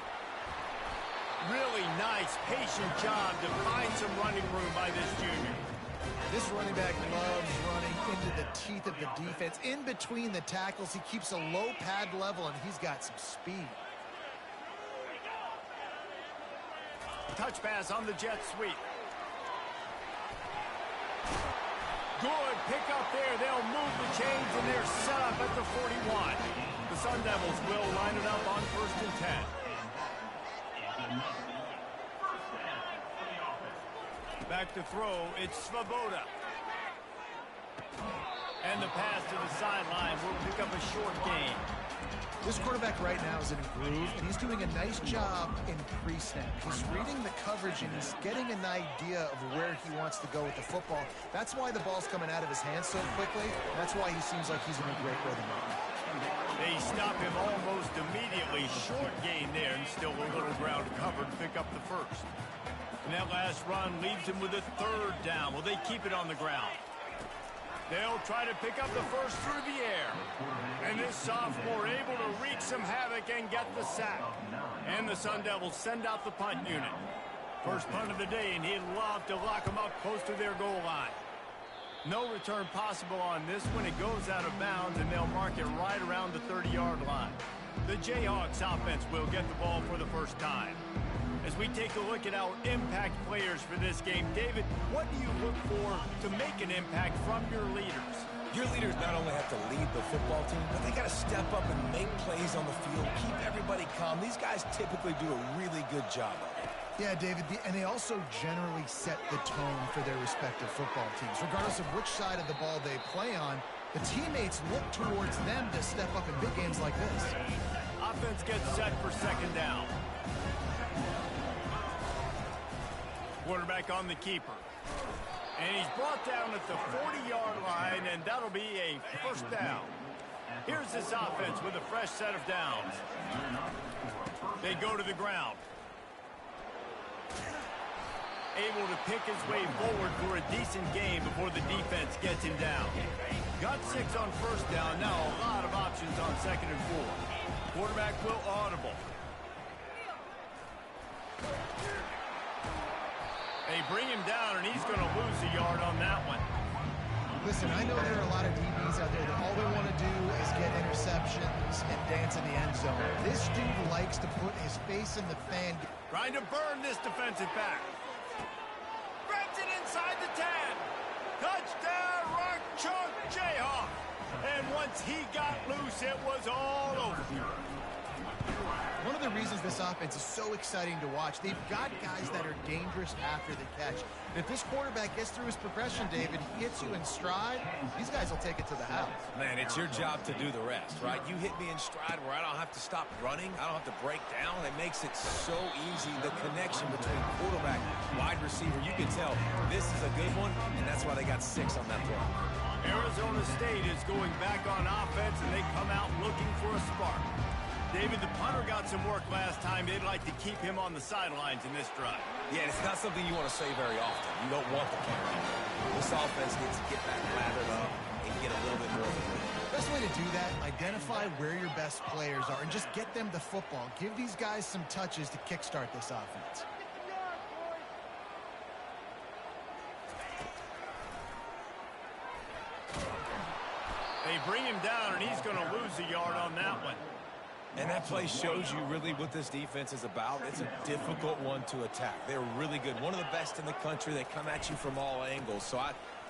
Speaker 2: Really nice, patient job to find some running room by this junior.
Speaker 4: This running back loves running into the teeth of the defense. In between the tackles, he keeps a low pad level, and he's got some speed.
Speaker 2: Touch pass on the jet sweep. Good pick up there. They'll move the chains, and they're set up at the 41. The Sun Devils will line it up on 1st and 10. Back to throw, it's Svoboda. And the pass to the sideline will pick up a short gain.
Speaker 4: This quarterback right now is in a groove, and he's doing a nice job in pre-snap. He's reading the coverage, and he's getting an idea of where he wants to go with the football. That's why the ball's coming out of his hands so quickly. That's why he seems like he's in a great rhythm.
Speaker 2: They stop him almost immediately. Short gain there, and still a little ground covered to pick up the first. And that last run leaves him with a third down. Will they keep it on the ground? They'll try to pick up the first through the air. And this sophomore able to wreak some havoc and get the sack. And the Sun Devils send out the punt unit. First punt of the day, and he'd love to lock them up close to their goal line. No return possible on this one. It goes out of bounds, and they'll mark it right around the 30-yard line. The Jayhawks offense will get the ball for the first time. As we take a look at our impact players for this game, David, what do you look for to make an impact from your leaders?
Speaker 5: Your leaders not only have to lead the football team, but they got to step up and make plays on the field, keep everybody calm. These guys typically do a really good job of it.
Speaker 4: Yeah, David, and they also generally set the tone for their respective football teams. Regardless of which side of the ball they play on, the teammates look towards them to step up in big games like this.
Speaker 2: Offense gets set for second down. Quarterback on the keeper. And he's brought down at the 40-yard line, and that'll be a first down. Here's this offense with a fresh set of downs. They go to the ground. Able to pick his way forward for a decent game before the defense gets him down. Got 6 on first down. Now a lot of options on second and 4. Quarterback will audible. They bring him down, and he's going to lose a yard on that one.
Speaker 4: Listen, I know there are a lot of DBs out there that all they want to do is get interceptions and dance in the end zone. This dude likes to put his face in the fan.
Speaker 2: Trying to burn this defensive back. Grabs it inside the 10. Touchdown, Rock Chalk Jayhawk. And once he got loose, it was all over.
Speaker 4: One of the reasons this offense is so exciting to watch, they've got guys that are dangerous after the catch. And if this quarterback gets through his progression, David, he hits you in stride, these guys will take it to the house.
Speaker 5: Man, it's your job to do the rest, right? You hit me in stride where I don't have to stop running. I don't have to break down. It makes it so easy. The connection between quarterback, wide receiver, you can tell this is a good one, and that's why they got 6 on that play.
Speaker 2: Arizona State is going back on offense, and they come out looking for a spark. David, the punter got some work last time. They'd like to keep him on the sidelines in this drive.
Speaker 5: Yeah, it's not something you want to say very often. You don't want the carry. This offense needs to get back lathered up and get a little bit more of a lead.
Speaker 4: Best way to do that, identify where your best players are and just get them the football. Give these guys some touches to kickstart this offense.
Speaker 2: They bring him down, and he's going to lose a yard on that one.
Speaker 5: And that play shows you really what this defense is about. It's a difficult one to attack. They're really good. One of the best in the country. They come at you from all angles. So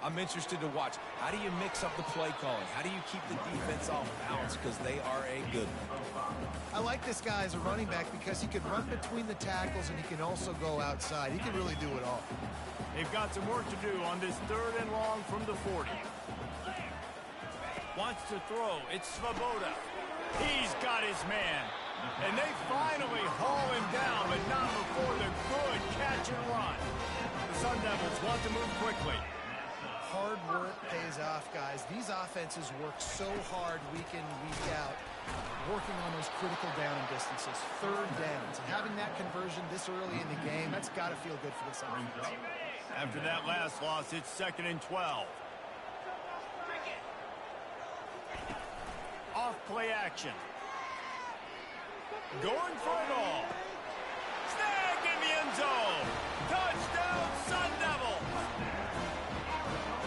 Speaker 5: I'm interested to watch. How do you mix up the play calling? How do you keep the defense off balance? Because they are a good one.
Speaker 4: I like this guy as a running back because he can run between the tackles and he can also go outside. He can really do it all.
Speaker 2: They've got some work to do on this 3rd and long from the 40. Wants to throw. It's Svoboda. He's got his man. And they finally haul him down, but not before the good catch and run. The Sun Devils want to move quickly.
Speaker 4: Hard work pays off, guys. These offenses work so hard week in, week out, working on those critical down and distances, 3rd downs. And having that conversion this early in the game, that's got to feel good for this offense.
Speaker 2: After that last loss, it's 2nd and 12. Off play action. Going for it all. Snagged in the end zone. Touchdown, Sun Devils.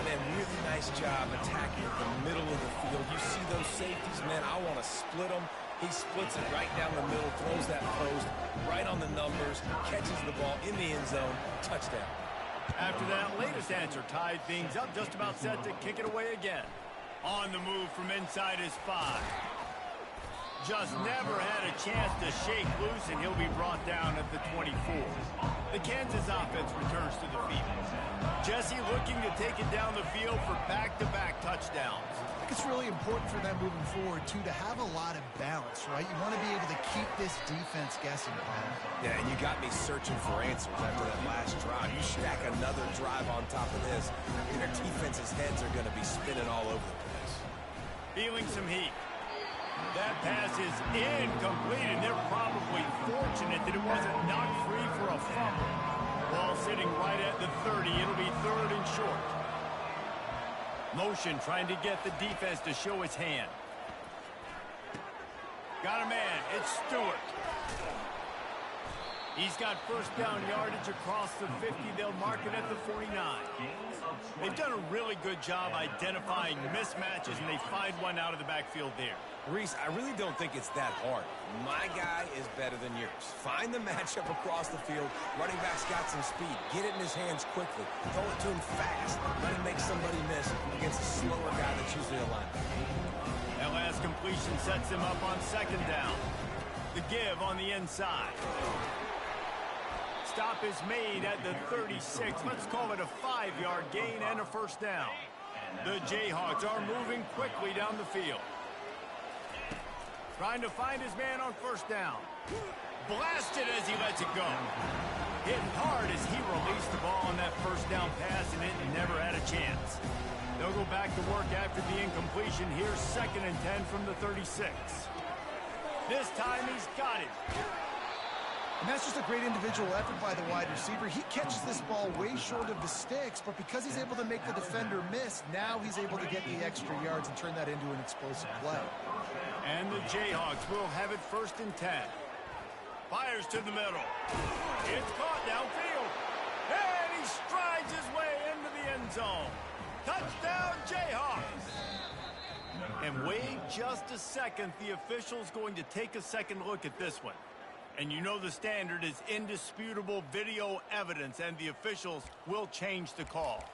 Speaker 5: Man, really nice job attacking the middle of the field. You see those safeties, man, I want to split them. He splits it right down the middle, throws that post, right on the numbers, catches the ball in the end zone. Touchdown.
Speaker 2: After that latest answer tied things up, just about set to kick it away again. On the move from inside his 5. just never had a chance to shake loose, and he'll be brought down at the 24. The Kansas offense returns to the field. Jesse looking to take it down the field for back-to-back touchdowns.
Speaker 4: I think it's really important for them moving forward, too, to have a lot of balance, right? You want to be able to keep this defense guessing, Paul.
Speaker 5: Yeah, and you got me searching for answers after that last drive. You stack another drive on top of this, and their defense's heads are going to be spinning all over the place.
Speaker 2: Feeling some heat. That pass is incomplete, and they're probably fortunate that it wasn't knocked free for a fumble. Ball sitting right at the 30. It'll be 3rd and short. Motion trying to get the defense to show his hand. Got a man. It's Stewart. He's got first down yardage across the 50. They'll mark it at the 49. They've done a really good job identifying mismatches, and they find one out of the backfield there.
Speaker 5: Reese, I really don't think it's that hard. My guy is better than yours. Find the matchup across the field. Running back's got some speed. Get it in his hands quickly. Throw it to him fast. Let him make somebody miss against a slower guy that's usually a linebacker.
Speaker 2: That last completion sets him up on 2nd down. The give on the inside. Stop is made at the 36. Let's call it a 5-yard gain and a first down. The Jayhawks are moving quickly down the field. Trying to find his man on first down. Blasted as he lets it go. Hit hard as he released the ball on that first down pass, and it never had a chance. They'll go back to work after the incompletion. Here's 2nd and 10 from the 36. This time he's got it.
Speaker 4: And that's just a great individual effort by the wide receiver. He catches this ball way short of the sticks, but because he's able to make the defender miss, now he's able to get the extra yards and turn that into an explosive play.
Speaker 2: And the Jayhawks will have it 1st and 10. Fires to the middle. It's caught downfield. And he strides his way into the end zone. Touchdown, Jayhawks. And wait just a second. The official's going to take a second look at this one. And you know the standard is indisputable video evidence, and the officials will change the call.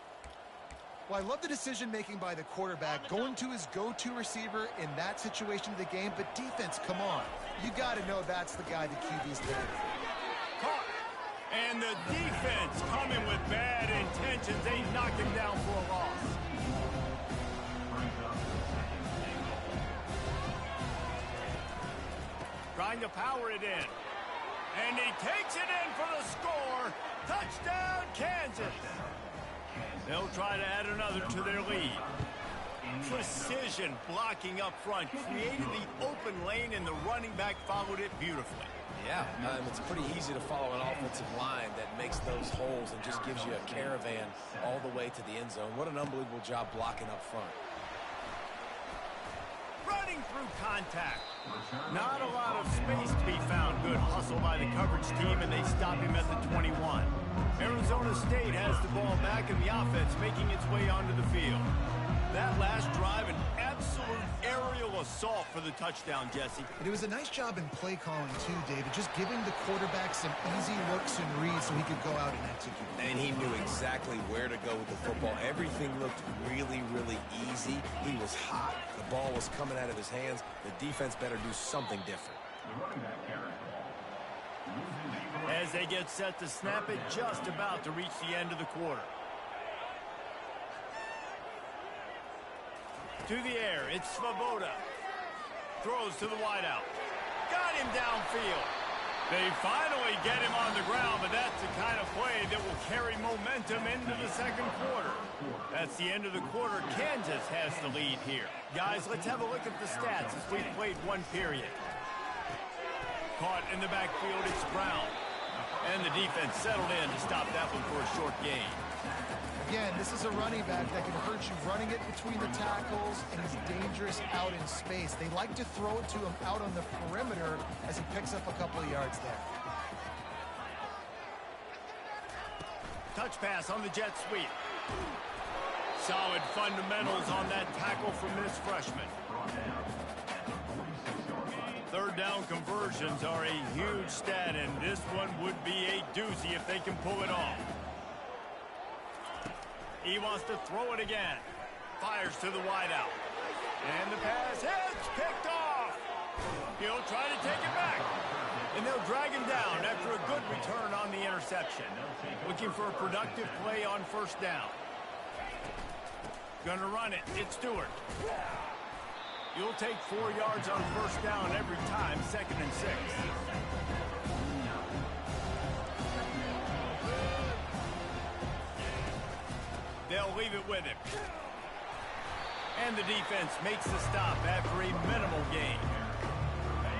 Speaker 4: Well, I love the decision-making by the quarterback, going to his go-to receiver in that situation of the game. But defense, come on. You got to know that's the guy the QB's looking for.
Speaker 2: Caught. And the defense coming with bad intentions. They knock him down for a loss. Trying to power it in. And he takes it in for the score. Touchdown, Kansas. They'll try to add another to their lead. Precision blocking up front. Created the open lane, and the running back followed it beautifully.
Speaker 5: Yeah, it's pretty easy to follow an offensive line that makes those holes and just gives you a caravan all the way to the end zone. What an unbelievable job blocking up front.
Speaker 2: Running through contact. Not a lot of space to be found. Good hustle by the coverage team, and they stop him at the 21. Arizona State has the ball back, and the offense making its way onto the field. That last drive, an absolute aerial assault for the touchdown, Jesse.
Speaker 4: And it was a nice job in play calling, too, David. Just giving the quarterback some easy looks and reads so he could go out and execute.
Speaker 5: And he knew exactly where to go with the football. Everything looked really, really easy. He was hot. The ball was coming out of his hands. The defense better do something different.
Speaker 2: As they get set to snap it, just about to reach the end of the quarter. To the air, it's Svoboda. Throws to the wideout. Got him downfield. They finally get him on the ground, but that's the kind of play that will carry momentum into the second quarter. That's the end of the quarter. Kansas has the lead here. Guys, let's have a look at the stats as we've played one period. Caught in the backfield, it's Brown. And the defense settled in to stop that one for a short gain.
Speaker 4: Again, this is a running back that can hurt you running it between the tackles, and he's dangerous out in space. They like to throw it to him out on the perimeter as he picks up a couple of yards there.
Speaker 2: Touch pass on the jet sweep. Solid fundamentals on that tackle from this freshman. Third down conversions are a huge stat, and this one would be a doozy if they can pull it off. He wants to throw it again. Fires to the wideout. And the pass hits, picked off. He'll try to take it back. And they'll drag him down after a good return on the interception. Looking for a productive play on first down. Gonna run it. It's Stewart. You'll take 4 yards on first down every time, 2nd and 6. They'll leave it with him. And the defense makes the stop after a minimal gain.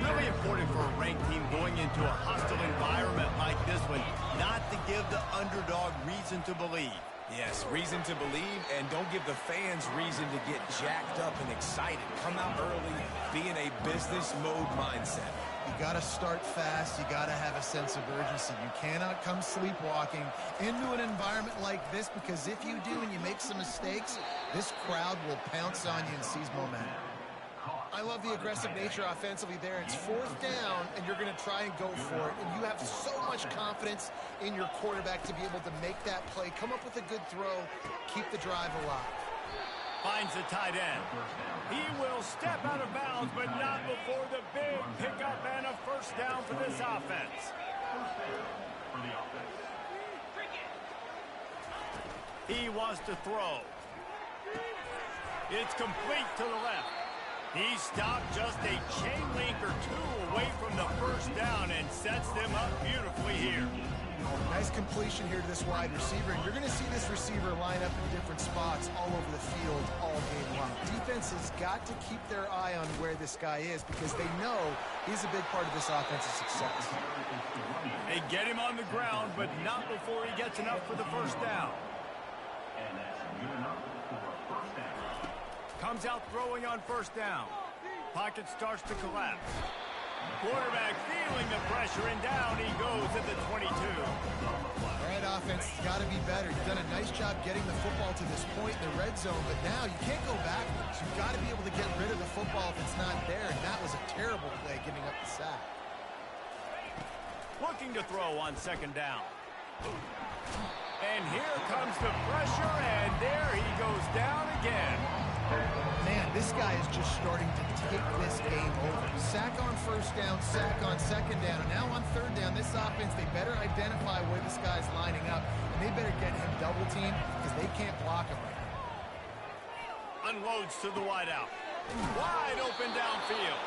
Speaker 2: Really important for a ranked team going into a hostile environment like this one, not to give the underdog reason to believe.
Speaker 5: Yes, reason to believe, and don't give the fans reason to get jacked up and excited. Come out early, be in a business mode mindset.
Speaker 4: You got to start fast. You got to have a sense of urgency. You cannot come sleepwalking into an environment like this, because if you do and you make some mistakes, this crowd will pounce on you and seize momentum. I love the aggressive nature offensively there. It's 4th down, and you're going to try and go for it. And you have so much confidence in your quarterback to be able to make that play, come up with a good throw, keep the drive alive.
Speaker 2: Finds the tight end. He will step out of bounds, but not before the big pickup and a first down for this offense. He wants to throw. It's complete to the left. He stopped just a chain link or 2 away from the first down and sets them up beautifully here.
Speaker 4: Nice completion here to this wide receiver, and you're going to see this receiver line up in different spots all over the field all game long. Defense has got to keep their eye on where this guy is, because they know he's a big part of this offense's success.
Speaker 2: They get him on the ground, but not before he gets enough for the first down. Comes out throwing on first down. Pocket starts to collapse. Quarterback feeling the pressure, and down he goes at the 22.
Speaker 4: All right, offense, it's got to be better. You've done a nice job getting the football to this point in the red zone, but now you can't go backwards. You've got to be able to get rid of the football if it's not there, and that was a terrible play, giving up the sack.
Speaker 2: Looking to throw on 2nd down. And here comes the pressure, and there he goes down again.
Speaker 4: Man, this guy is just starting to take this game over. Sack on first down, sack on 2nd down, and now on 3rd down, this offense, they better identify where this guy's lining up, and they better get him double-teamed, because they can't block him right now.
Speaker 2: Unloads to the wideout. Wide open downfield.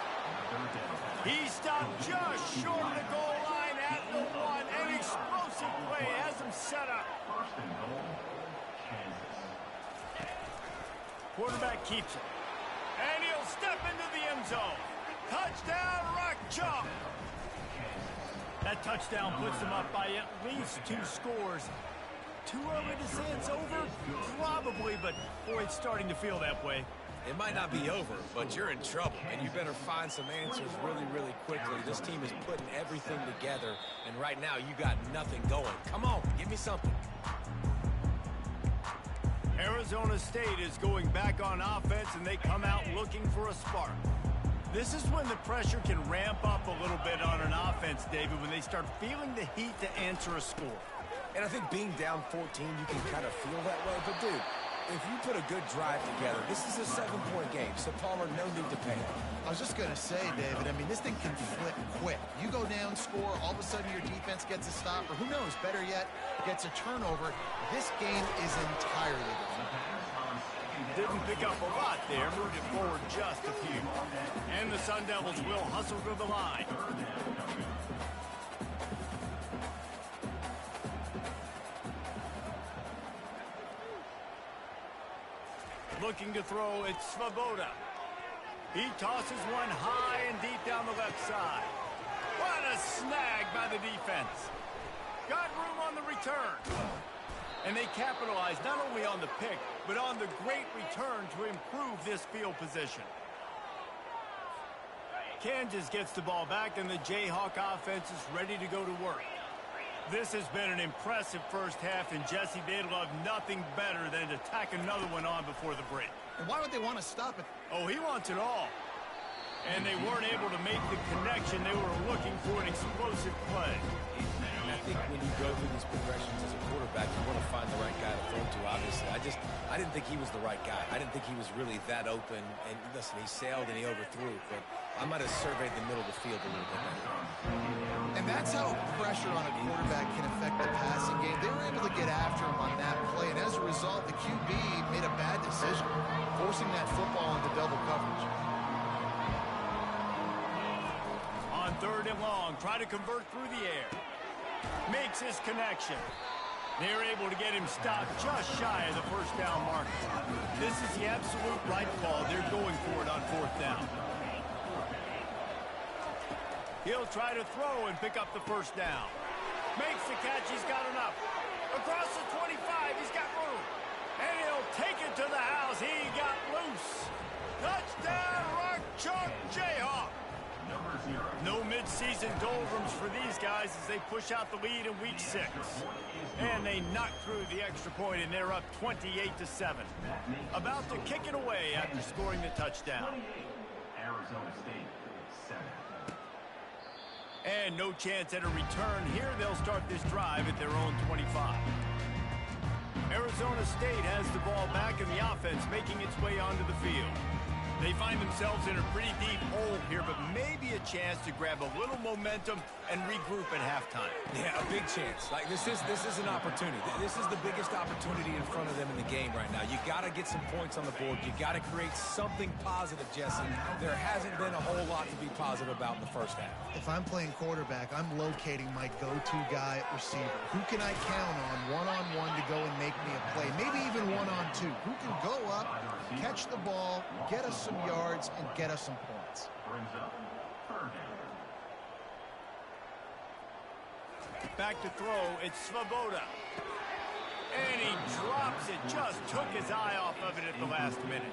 Speaker 2: He stopped just short of the goal line at the 1. An explosive play has him set up. Quarterback keeps it. And he'll step into the end zone. Touchdown, Rock Chalk. That touchdown puts them up by at least 2 scores. Too early to say it's over? Probably, but boy, it's starting to feel that way.
Speaker 5: It might not be over, but you're in trouble, and you better find some answers really, really quickly. This team is putting everything together, and right now you got nothing going. Come on, give me something.
Speaker 2: Arizona State is going back on offense, and they come out looking for a spark. This is when the pressure can ramp up a little bit on an offense, David, when they start feeling the heat to answer a score.
Speaker 5: And I think being down 14, you can kind of feel that way. But, dude, if you put a good drive together, this is a 7-point game, so Palmer, no need to panic.
Speaker 4: I was just going to say, David, I mean, this thing can flip quick. You go down, score, all of a sudden your defense gets a stop, or who knows, better yet, gets a turnover. This game is entirely different.
Speaker 2: Didn't pick up a lot there, moved it forward just a few. And the Sun Devils will hustle to the line. Looking to throw, it's Svoboda. He tosses one high and deep down the left side. What a snag by the defense. Got room on the return. And they capitalize not only on the pick, but on the great return to improve this field position. Kansas gets the ball back, and the Jayhawk offense is ready to go to work. This has been an impressive first half, and Jesse, they'd love nothing better than to tack another one on before the break.
Speaker 4: And why would they want to stop it?
Speaker 2: Oh, he wants it all. And they weren't able to make the connection. They were looking for an explosive play.
Speaker 5: And I think when you go through these progressions as a quarterback, you want to find the right guy to throw to, obviously. I I didn't think he was the right guy. I didn't think he was really that open. And listen, he sailed and he overthrew, but I might have surveyed the middle of the field a little bit better.
Speaker 4: And that's how pressure on a quarterback can affect the passing game. They were able to get after him on that play, and as a result, the QB made a bad decision, forcing that football into double coverage.
Speaker 2: On 3rd and long, try to convert through the air. Makes his connection. They're able to get him stopped just shy of the first down marker. This is the absolute right call. They're going for it on 4th down. He'll try to throw and pick up the first down. Makes the catch. He's got enough. Across the 25. He's got room. And he'll take it to the house. He got loose. Touchdown, Rock Chalk Jayhawk. No midseason doldrums for these guys as they push out the lead in week 6. And they knock through the extra point, and they're up 28-7. About to kick it away after scoring the touchdown.
Speaker 8: Arizona State 7.
Speaker 2: And no chance at a return here. They'll start this drive at their own 25. Arizona State has the ball back in the offense, making its way onto the field. They find themselves in a pretty deep hole here, but maybe a chance to grab a little momentum and regroup at halftime.
Speaker 5: Yeah, a big chance. Like this is an opportunity. This is the biggest opportunity in front of them in the game right now. You got to get some points on the board. You got to create something positive, Jesse. There hasn't been a whole lot to be positive about in the first half.
Speaker 4: If I'm playing quarterback, I'm locating my go-to guy at receiver. Who can I count on one-on-one to go and make me a play? Maybe even one-on-two. Who can go up, catch the ball, get us some yards, and get us some points?
Speaker 2: Back to throw, it's Svoboda. And he drops it, just took his eye off of it at the last minute.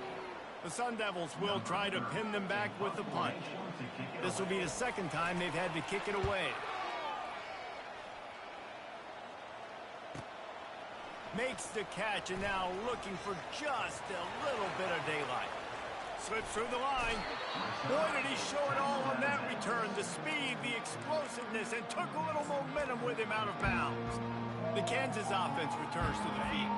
Speaker 2: The Sun Devils will try to pin them back with the punt. This will be the second time they've had to kick it away. Makes the catch, and now looking for just a little bit of daylight. Slips through the line. Boy, did he show it all on that return. The speed, the explosiveness, and took a little momentum with him out of bounds. The Kansas offense returns to the field.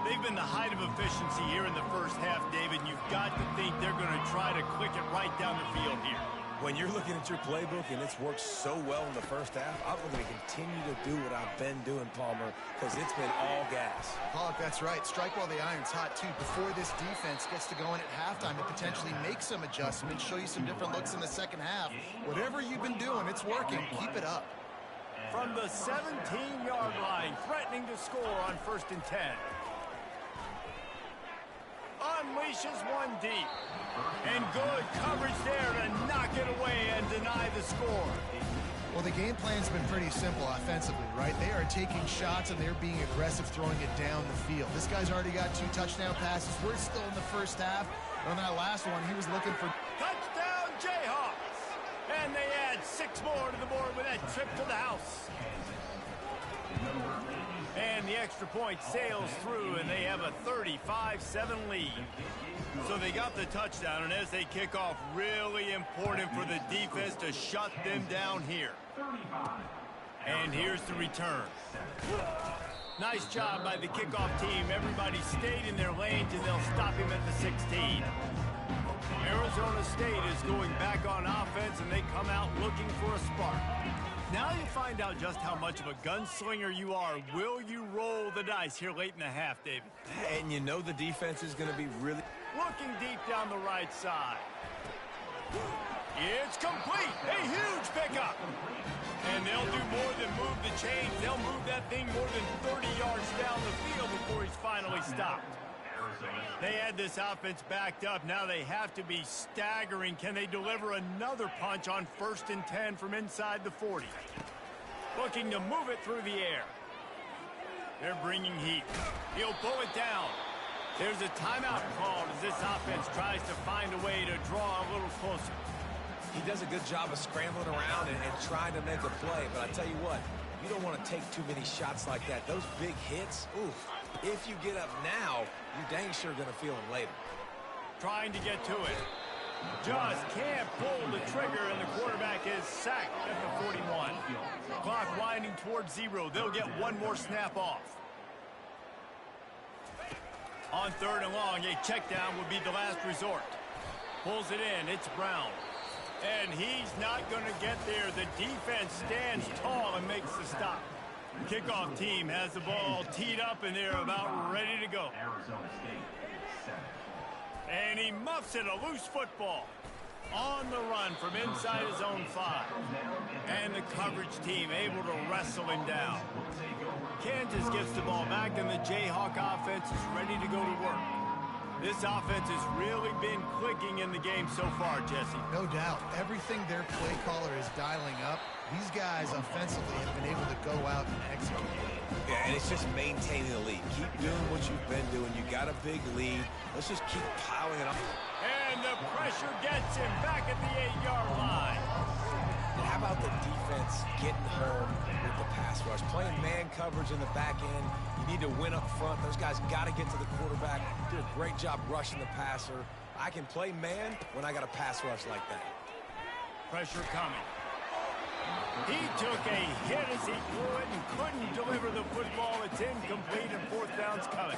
Speaker 2: They've been the height of efficiency here in the first half, David. You've got to think they're going to try to click it right down the field here.
Speaker 5: When you're looking at your playbook and it's worked so well in the first half, I'm going to continue to do what I've been doing, Palmer, because it's been all gas.
Speaker 4: Pollock, that's right. Strike while the iron's hot, too. Before this defense gets to going at halftime, to potentially make some adjustments, show you some different looks in the second half. Whatever you've been doing, it's working. Keep it up.
Speaker 2: From the 17-yard line, threatening to score on 1st and 10. Unleashes one deep. And good coverage there to knock it away and deny the score.
Speaker 4: Well, the game plan's been pretty simple offensively, right? They are taking shots and they're being aggressive, throwing it down the field. This guy's already got 2 touchdown passes. We're still in the first half. And on that last one, he was looking for...
Speaker 2: Touchdown, Jayhawks! And they add 6 more to the board with that trip to the house. And the extra point sails through, and they have a 35-7 lead. So they got the touchdown, and as they kick off, really important for the defense to shut them down here. And here's the return. Nice job by the kickoff team. Everybody stayed in their lanes, and they'll stop him at the 16. Arizona State is going back on offense, and they come out looking for a spark. Now you find out just how much of a gunslinger you are. Will you roll the dice here late in the half, David?
Speaker 5: And you know the defense is going to be really...
Speaker 2: Looking deep down the right side. It's complete. A huge pickup. And they'll do more than move the chains. They'll move that thing more than 30 yards down the field before he's finally stopped. They had this offense backed up. Now they have to be staggering. Can they deliver another punch on 1st and 10 from inside the 40? Looking to move it through the air. They're bringing heat. He'll pull it down. There's a timeout called as this offense tries to find a way to draw a little closer.
Speaker 5: He does a good job of scrambling around and trying to make a play, but I tell you what, you don't want to take too many shots like that. Those big hits, oof. If you get up now, you're dang sure going to feel them later.
Speaker 2: Trying to get to it. Just can't pull the trigger, and the quarterback is sacked at the 41. Clock winding towards 0. They'll get one more snap off. On 3rd and long, a check down would be the last resort. Pulls it in. It's Brown. And he's not going to get there. The defense stands tall and makes the stop. Kickoff team has the ball teed up, and they're about ready to go.
Speaker 8: Arizona State, 7.
Speaker 2: And he muffs it, a loose football. On the run from inside his own 5. And the coverage team able to wrestle him down. Kansas gets the ball back, and the Jayhawk offense is ready to go to work. This offense has really been clicking in the game so far, Jesse.
Speaker 4: No doubt. Everything their play caller is dialing up, these guys offensively have been able to go out and execute.
Speaker 5: Yeah, and it's just maintaining the lead. Keep doing what you've been doing. You got a big lead. Let's just keep piling it up.
Speaker 2: And the pressure gets him back at the 8-yard line.
Speaker 5: And how about the defense getting home with the pass rush? Playing man coverage in the back end. You need to win up front. Those guys got to get to the quarterback. Do a great job rushing the passer. I can play man when I got a pass rush like that.
Speaker 2: Pressure coming. He took a hit as he threw it and couldn't deliver the football. It's incomplete, and 4th down's coming.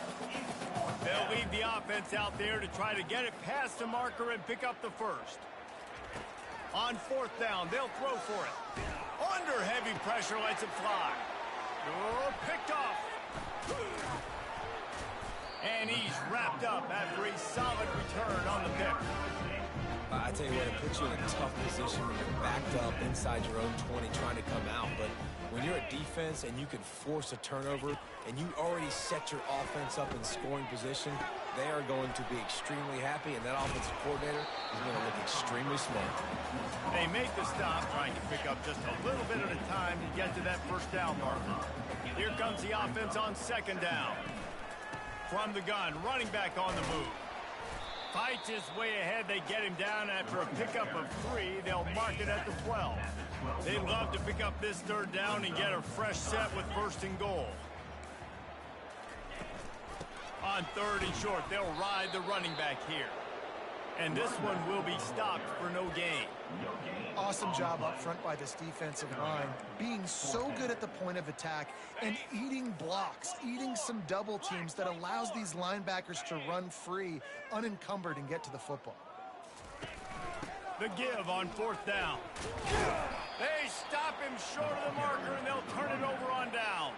Speaker 2: They'll leave the offense out there to try to get it past the marker and pick up the first. On 4th down, they'll throw for it. Under heavy pressure, lets it fly. Oh, picked off. And he's wrapped up after a solid return on the pick.
Speaker 5: I tell you what, it puts you in a tough position when you're backed up inside your own 20 trying to come out. But when you're a defense and you can force a turnover and you already set your offense up in scoring position, they are going to be extremely happy, and that offensive coordinator is going to look extremely smart.
Speaker 2: They make the stop, trying to pick up just a little bit at a time to get to that 1st down marker. Here comes the offense on 2nd down. From the gun, running back on the move. Fights his way ahead. They get him down after a pickup of 3. They'll mark it at the 12. They'd love to pick up this 3rd down and get a fresh set with 1st and goal. On 3rd and short, they'll ride the running back here. And this one will be stopped for no gain.
Speaker 4: Awesome job up front by this defensive line, being so good at the point of attack and eating blocks, eating some double teams that allows these linebackers to run free, unencumbered, and get to the football.
Speaker 2: The give on 4th down. They stop him short of the marker, and they'll turn it over on downs.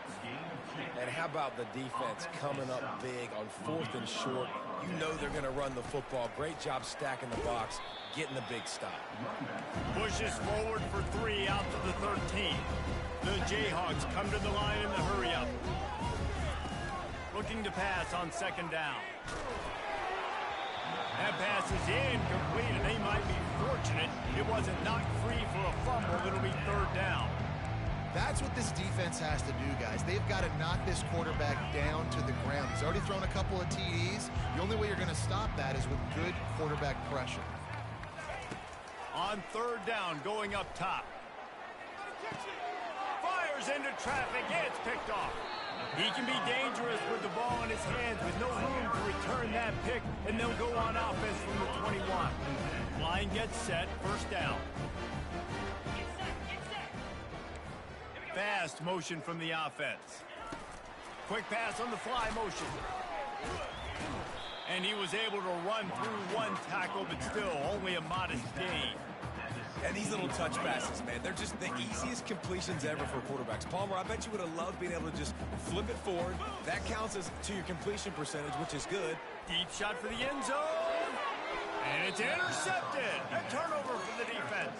Speaker 5: And how about the defense coming up big on 4th and short? You know they're going to run the football. Great job stacking the box, getting the big stop.
Speaker 2: Pushes forward for 3 out to the 13. The Jayhawks come to the line in the hurry-up. Looking to pass on 2nd down. That pass is incomplete, and they might be fortunate it wasn't knocked free for a fumble. It'll be 3rd down.
Speaker 4: That's what this defense has to do, guys. They've got to knock this quarterback down to the ground. He's already thrown a couple of TDs. The only way you're going to stop that is with good quarterback pressure.
Speaker 2: On 3rd down, going up top. Fires into traffic. It's picked off. He can be dangerous with the ball in his hands with no room to return that pick, and they'll go on offense from the 21. Line gets set, 1st down. Fast motion from the offense. Quick pass on the fly motion. And he was able to run through 1 tackle, but still only a modest gain.
Speaker 5: And these little touch passes, man, they're just the easiest completions ever for quarterbacks. Palmer, I bet you would have loved being able to just flip it forward. That counts as to your completion percentage, which is good.
Speaker 2: Deep shot for the end zone. And it's intercepted. A turnover for the defense.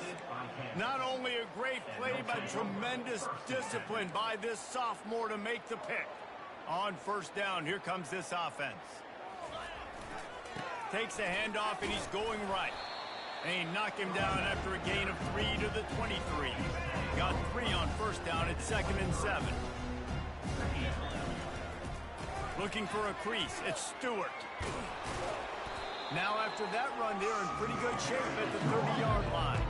Speaker 2: Not only a great play, but tremendous discipline by this sophomore to make the pick. On 1st down, here comes this offense. Takes the handoff, and he's going right. And he knocked him down after a gain of 3 to the 23. Got 3 on 1st down at 2nd and 7. Looking for a crease. It's Stewart. Now after that run, they're in pretty good shape at the 30-yard line.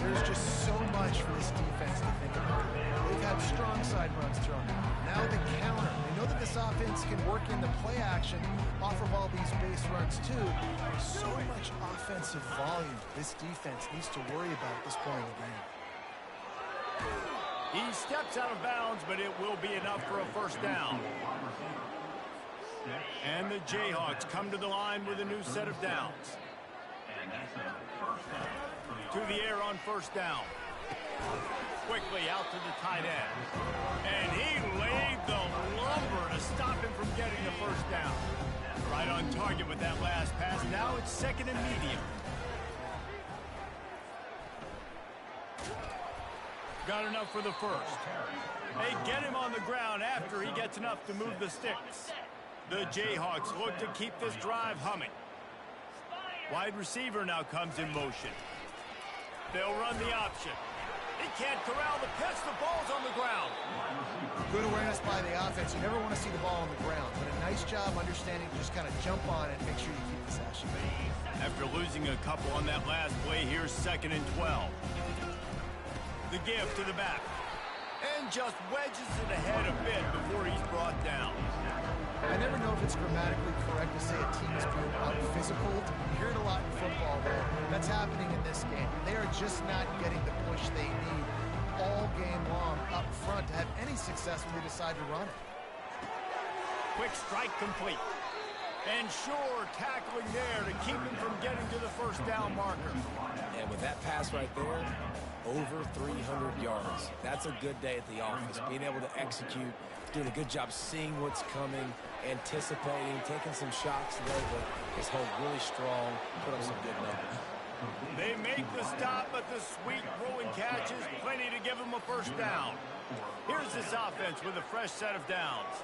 Speaker 4: There's just so much for this defense to think about. They've had strong side runs thrown in. Now the counter. They know that this offense can work in the play action off of all these base runs too. There's so much offensive volume this defense needs to worry about at this point in the game.
Speaker 2: He steps out of bounds, but it will be enough for a 1st down. And the Jayhawks come to the line with a new set of downs.
Speaker 8: And that's a first down for the
Speaker 2: To the air on first down. Quickly out to the tight end. And he laid the lumber to stop him from getting the first down. Right on target with that last pass. Now it's second and medium. Got enough for the first. They get him on the ground after he gets enough to move the sticks. The Jayhawks look to keep this drive humming. Wide receiver now comes in motion. They'll run the option. He can't corral the pitch. The ball's on the ground.
Speaker 4: Good awareness by the offense. You never want to see the ball on the ground, but a nice job understanding to just kind of jump on it and make sure you keep possession.
Speaker 2: After losing a couple on that last play, here's second and 12. The give to the back. And just wedges it ahead a bit before he's brought down.
Speaker 4: I never know if it's grammatically correct to say a team is being physical. You hear it a lot in football, though. That's happening in this game. They are just not getting the push they need all game long up front to have any success when they decide to run it.
Speaker 2: Quick strike complete. And sure, tackling there to keep him from getting to the first down marker.
Speaker 5: And with that pass right there, over 300 yards. That's a good day at the office. Being able to execute, doing a good job seeing what's coming, anticipating, taking some shots there, but his hold really strong, put up some good numbers.
Speaker 2: They make the stop, but the sweet throwing catch is plenty to give him a first down. Here's this offense with a fresh set of downs.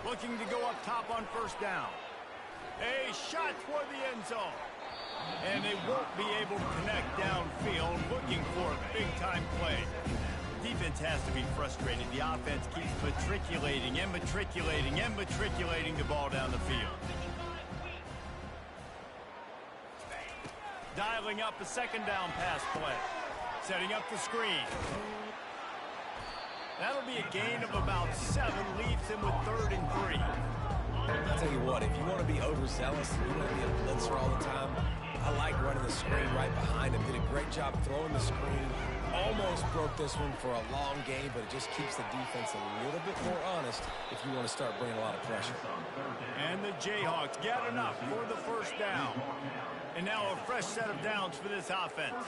Speaker 2: Looking to go up top on first down. A shot toward the end zone. And they won't be able to connect downfield, looking for a big-time play. Defense has to be frustrated. The offense keeps matriculating and matriculating and matriculating the ball down the field. Dialing up a second down pass play. Setting up the screen. That'll be a gain of about 7, leaves him with 3rd and 3.
Speaker 5: I'll tell you what, if you want to be overzealous and you want to be a blitzer all the time, I like running the screen right behind him. Did a great job throwing the screen. Almost broke this one for a long game, but it just keeps the defense a little bit more honest if you want to start bringing a lot of pressure.
Speaker 2: And the Jayhawks get enough for the first down. And now a fresh set of downs for this offense.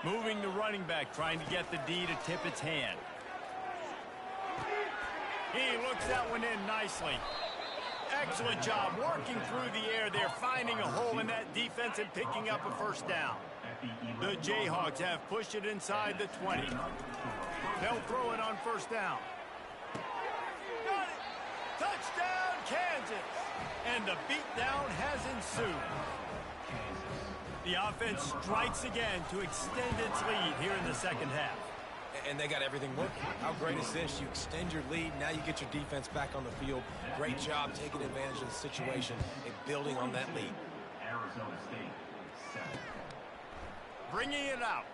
Speaker 2: Moving the running back, trying to get the D to tip its hand. He looks that one in nicely. Excellent job working through the air there, finding a hole in that defense and picking up a first down. The Jayhawks have pushed it inside the 20. They'll throw it on first down. Got it! Touchdown, Kansas! And the beatdown has ensued. The offense strikes again to extend its lead here in the second half.
Speaker 5: And they got everything working. How great is this? You extend your lead, now you get your defense back on the field. Great job taking advantage of the situation and building on that lead.
Speaker 8: Arizona State, 7.
Speaker 2: Bringing it out.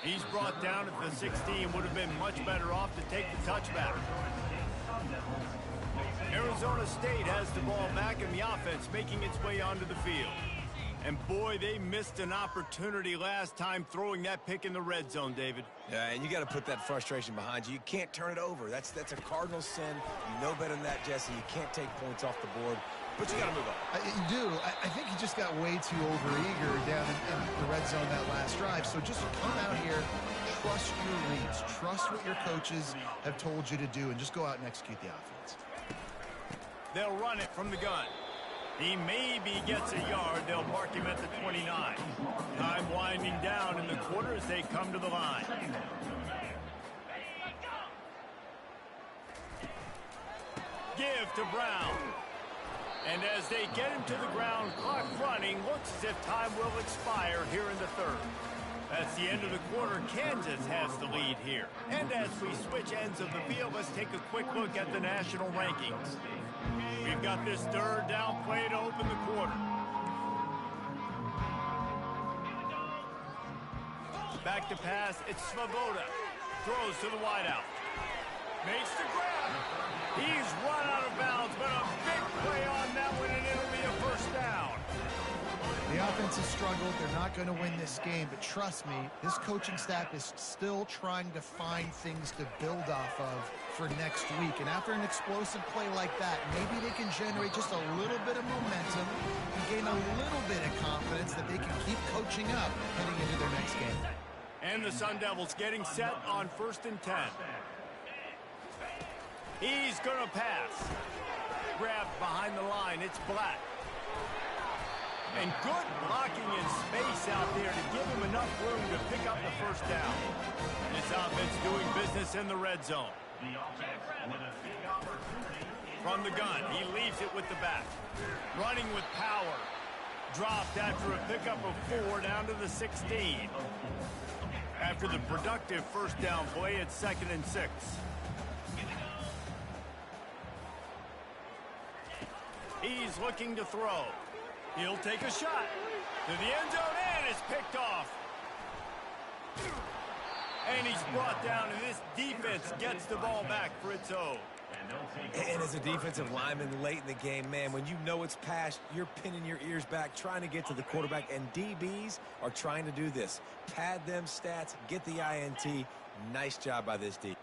Speaker 2: He's brought down at the 16. Would have been much better off to take the touchback. Arizona State has the ball back in the offense, making its way onto the field. And boy, they missed an opportunity last time throwing that pick in the red zone, David.
Speaker 5: Yeah, and you got to put that frustration behind you. You can't turn it over. That's a cardinal sin. You know better than that, Jesse. You can't take points off the board, but you got to move on.
Speaker 4: You do. I think he just got way too overeager down in the red zone that last drive. So just come out here, trust your reads, trust what your coaches have told you to do, and just go out and execute the offense.
Speaker 2: They'll run it from the gun. He maybe gets a yard. They'll mark him at the 29. Time winding down in the quarter as they come to the line. Give to Brown. And as they get him to the ground, clock running, looks as if time will expire here in the third. That's the end of the quarter. Kansas has the lead here. And as we switch ends of the field, let's take a quick look at the national rankings. We've got this third down play to open the quarter. Back to pass, it's Svoboda. Throws to the wideout. Makes the grab. He's run out of bounds, but a big play on that one, and it'll be a first down.
Speaker 4: The defense has struggled. They're not going to win this game, but trust me, this coaching staff is still trying to find things to build off of for next week. And after an explosive play like that, maybe they can generate just a little bit of momentum and gain a little bit of confidence that they can keep coaching up heading into their next game.
Speaker 2: And the Sun Devils getting set on 1st and 10. He's going to pass. Grabbed behind the line. It's Black. And good blocking in space out there to give him enough room to pick up the first down. This offense doing business in the red zone.
Speaker 8: The offense with a big opportunity.
Speaker 2: From the gun, he leaves it with the back. Running with power. Dropped after a pickup of 4 down to the 16. After the productive first down play, it's 2nd and 6. He's looking to throw. He'll take a shot to the end zone, and it's picked off. And he's brought down, and this defense gets the ball back for its own.
Speaker 5: And as a defensive lineman late in the game, man, when you know it's past, you're pinning your ears back, trying to get to the quarterback, and DBs are trying to do this. Pad them stats, get the INT. Nice job by this D.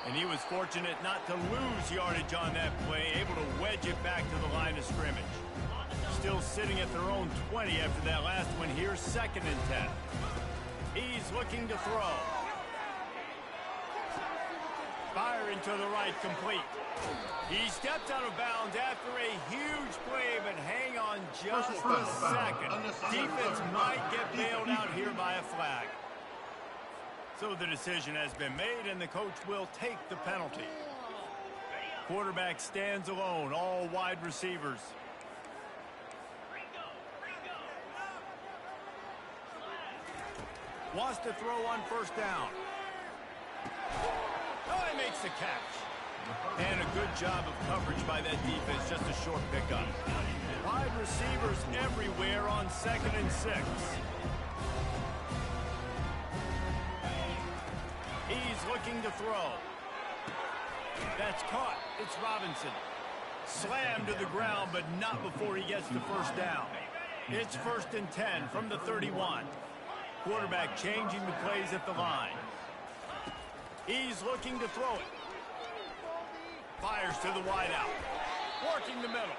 Speaker 2: And he was fortunate not to lose yardage on that play, able to wedge it back to the line of scrimmage. Still sitting at their own 20 after that last one. Here's 2nd and 10. He's looking to throw. Firing to the right, complete. He stepped out of bounds after a huge play, but hang on just a second. Defense might get bailed out here by a flag. So the decision has been made, and the coach will take the penalty. Quarterback stands alone, all wide receivers. Wants to throw on first down. Oh, he makes the catch. And a good job of coverage by that defense, just a short pickup. Wide receivers everywhere on 2nd and 6. He's looking to throw. That's caught. It's Robinson. Slammed to the ground, but not before he gets the first down. It's 1st and 10 from the 31. Quarterback changing the plays at the line. He's looking to throw it. Fires to the wideout. Working the middle.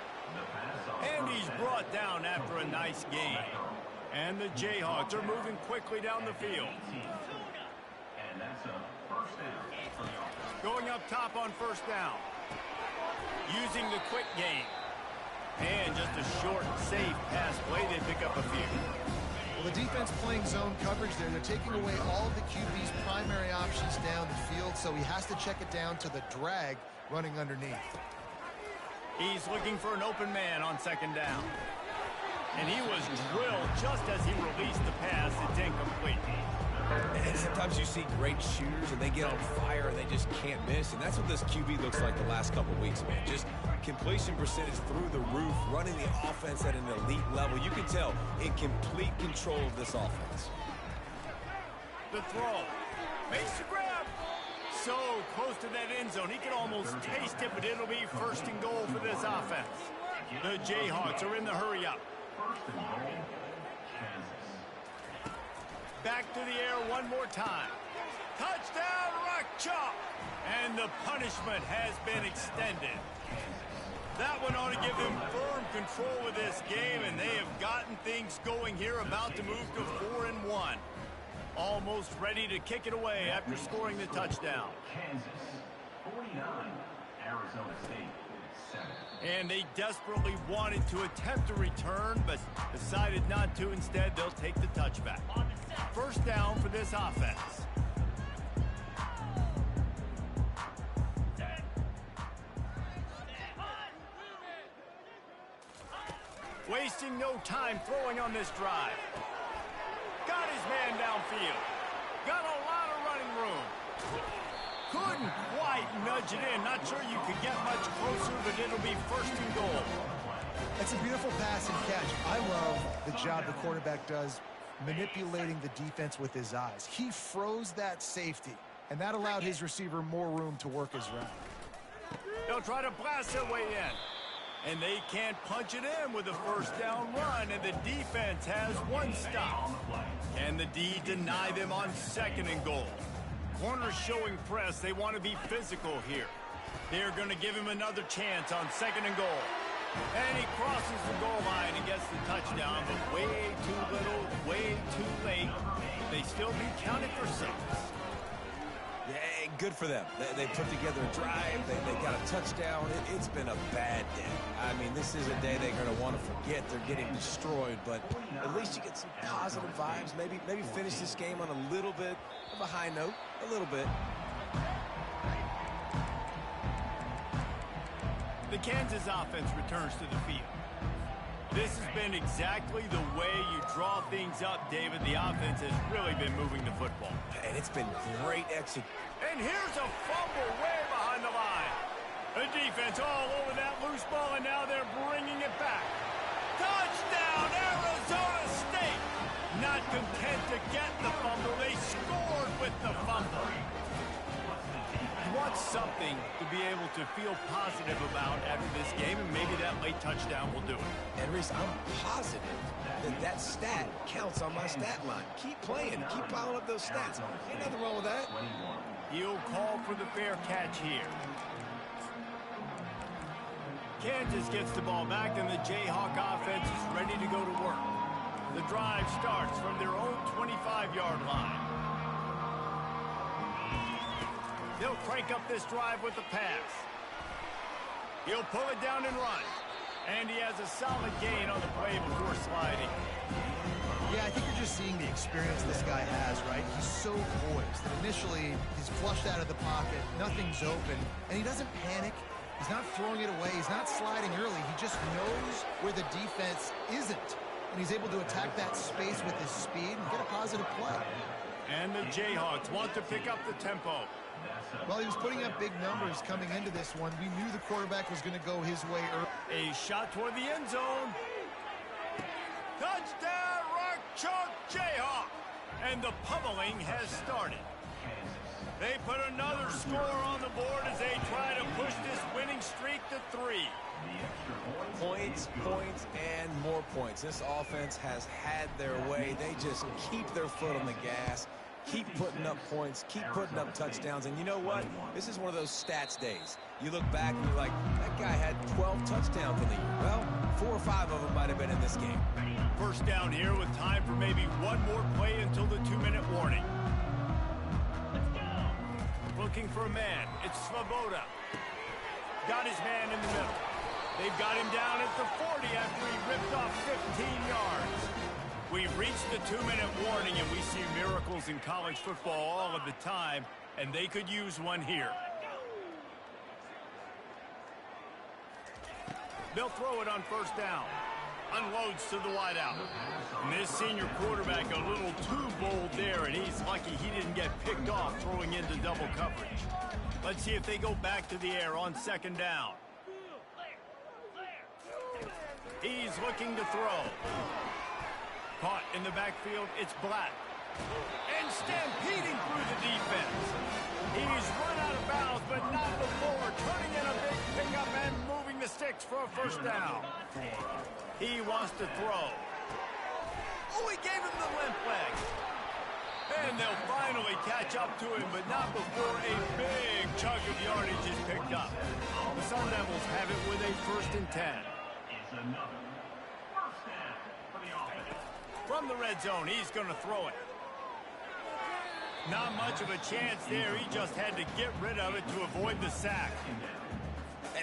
Speaker 2: And he's brought down after a nice gain. And the Jayhawks are moving quickly down the field.
Speaker 8: And that's a first down.
Speaker 2: Going up top on first down. Using the quick game. And just a short, safe pass play. They pick up a few.
Speaker 4: Well, the defense playing zone coverage there. They're taking away all of the QB's primary options down the field, so he has to check it down to the drag running underneath.
Speaker 2: He's looking for an open man on 2nd down. And he was drilled just as he released the pass. It's incomplete.
Speaker 5: And sometimes you see great shooters and they get on fire and they just can't miss. And that's what this QB looks like the last couple weeks, man. Just completion percentage through the roof, running the offense at an elite level. You can tell in complete control of this offense.
Speaker 2: The throw. Makes the grab. So close to that end zone. He can almost taste it, but it'll be 1st and goal for this offense. The Jayhawks are in the hurry-up. Back to the air one more time. Touchdown, Rock Chalk. And the punishment has been extended. That one ought to give them firm control of this game, and they have gotten things going here, about to move to 4-1. Almost ready to kick it away after scoring the touchdown.
Speaker 8: Kansas, 49. Arizona State, 7.
Speaker 2: And they desperately wanted to attempt a return, but decided not to. Instead, they'll take the touchback. First down for this offense. Wasting no time throwing on this drive. Got his man downfield. Got a lot of running room. Couldn't quite nudge it in. Not sure you could get much closer, but it'll be 1st and goal.
Speaker 4: It's a beautiful pass and catch. I love the job the quarterback does manipulating the defense with his eyes. He froze that safety, and that allowed his receiver more room to work his route.
Speaker 2: They'll try to blast their way in. And they can't punch it in with a 1st down run, and the defense has one stop. Can the D deny them on 2nd and goal? Corners showing press. They want to be physical here. They're going to give him another chance on 2nd and goal. And he crosses the goal line and gets the touchdown, but way too little, way too late. They still be counted for 6.
Speaker 5: Yeah, good for them. They put together a drive. They got a touchdown. It's been a bad day. I mean, this is a day they're going to want to forget. They're getting destroyed, but at least you get some positive vibes. Maybe finish this game on a little bit of a high note. A little bit.
Speaker 2: The Kansas offense returns to the field. This has been exactly the way you draw things up, David. The offense has really been moving the football.
Speaker 5: And it's been great execution.
Speaker 2: And here's a fumble way behind the line. The defense all over that loose ball, and now they're bringing it back. Touchdown, Arizona State! Not content to get the fumble, they scored with the fumble. You want something to be able to feel positive about after this game, and maybe that late touchdown will do it.
Speaker 5: And Reese, I'm positive that stat counts on my stat line. Keep playing. Keep piling up those stats. Ain't nothing wrong with that.
Speaker 2: He'll call for the fair catch here. Kansas gets the ball back, and the Jayhawk offense is ready to go to work. The drive starts from their own 25-yard line. They'll crank up this drive with the pass. He'll pull it down and run. And he has a solid gain on the play before sliding.
Speaker 4: Yeah, I think you're just seeing the experience this guy has, right? He's so poised that initially he's flushed out of the pocket, nothing's open, and he doesn't panic. He's not throwing it away. He's not sliding early. He just knows where the defense isn't. And he's able to attack that space with his speed and get a positive play.
Speaker 2: And the Jayhawks want to pick up the tempo.
Speaker 4: Well, he was putting up big numbers coming into this one. We knew the quarterback was going to go his way early.
Speaker 2: A shot toward the end zone. Touchdown, Rock Chalk Jayhawk. And the pummeling has started. They put another score on the board as they try to push this winning streak to 3.
Speaker 5: Points, points, and more points. This offense has had their way. They just keep their foot on the gas, keep putting up points, keep putting up touchdowns. And you know what? This is one of those stats days. You look back and you're like, that guy had 12 touchdowns in the year. Well, 4 or 5 of them might have been in this game.
Speaker 2: First down here with time for maybe one more play until the 2-minute warning. Looking for a man. It's Svoboda. Got his man in the middle. They've got him down at the 40 after he ripped off 15 yards. We've reached the 2-minute warning, and we see miracles in college football all of the time, and they could use one here. They'll throw it on first down. Unloads to the wideout. And this senior quarterback a little too bold there, and he's lucky he didn't get picked off throwing into double coverage. Let's see if they go back to the air on second down. He's looking to throw. Caught in the backfield, it's Black. And stampeding through the defense. He's run out of bounds, but not before. Turning in a big pickup and moving the sticks for a first down. He wants to throw. Oh, he gave him the limp leg. And they'll finally catch up to him, but not before a big chunk of yardage is picked up. The Sun Devils have it with a 1st and 10. From the red zone, he's going to throw it. Not much of a chance there. He just had to get rid of it to avoid the sack.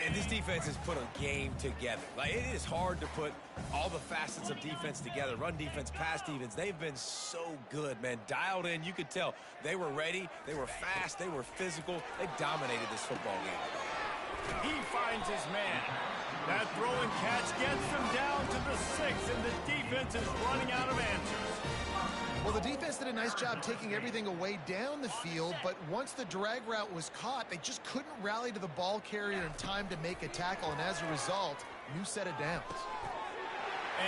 Speaker 5: And this defense has put a game together. Like, it is hard to put all the facets of defense together. Run defense, pass defense. They've been so good, man. Dialed in. You could tell they were ready. They were fast. They were physical. They dominated this football game.
Speaker 2: He finds his man. That throw and catch gets them down to the 6, and the defense is running out of answers.
Speaker 4: Well, the defense did a nice job taking everything away down the field, but once the drag route was caught, they just couldn't rally to the ball carrier in time to make a tackle, and as a result, new set of downs.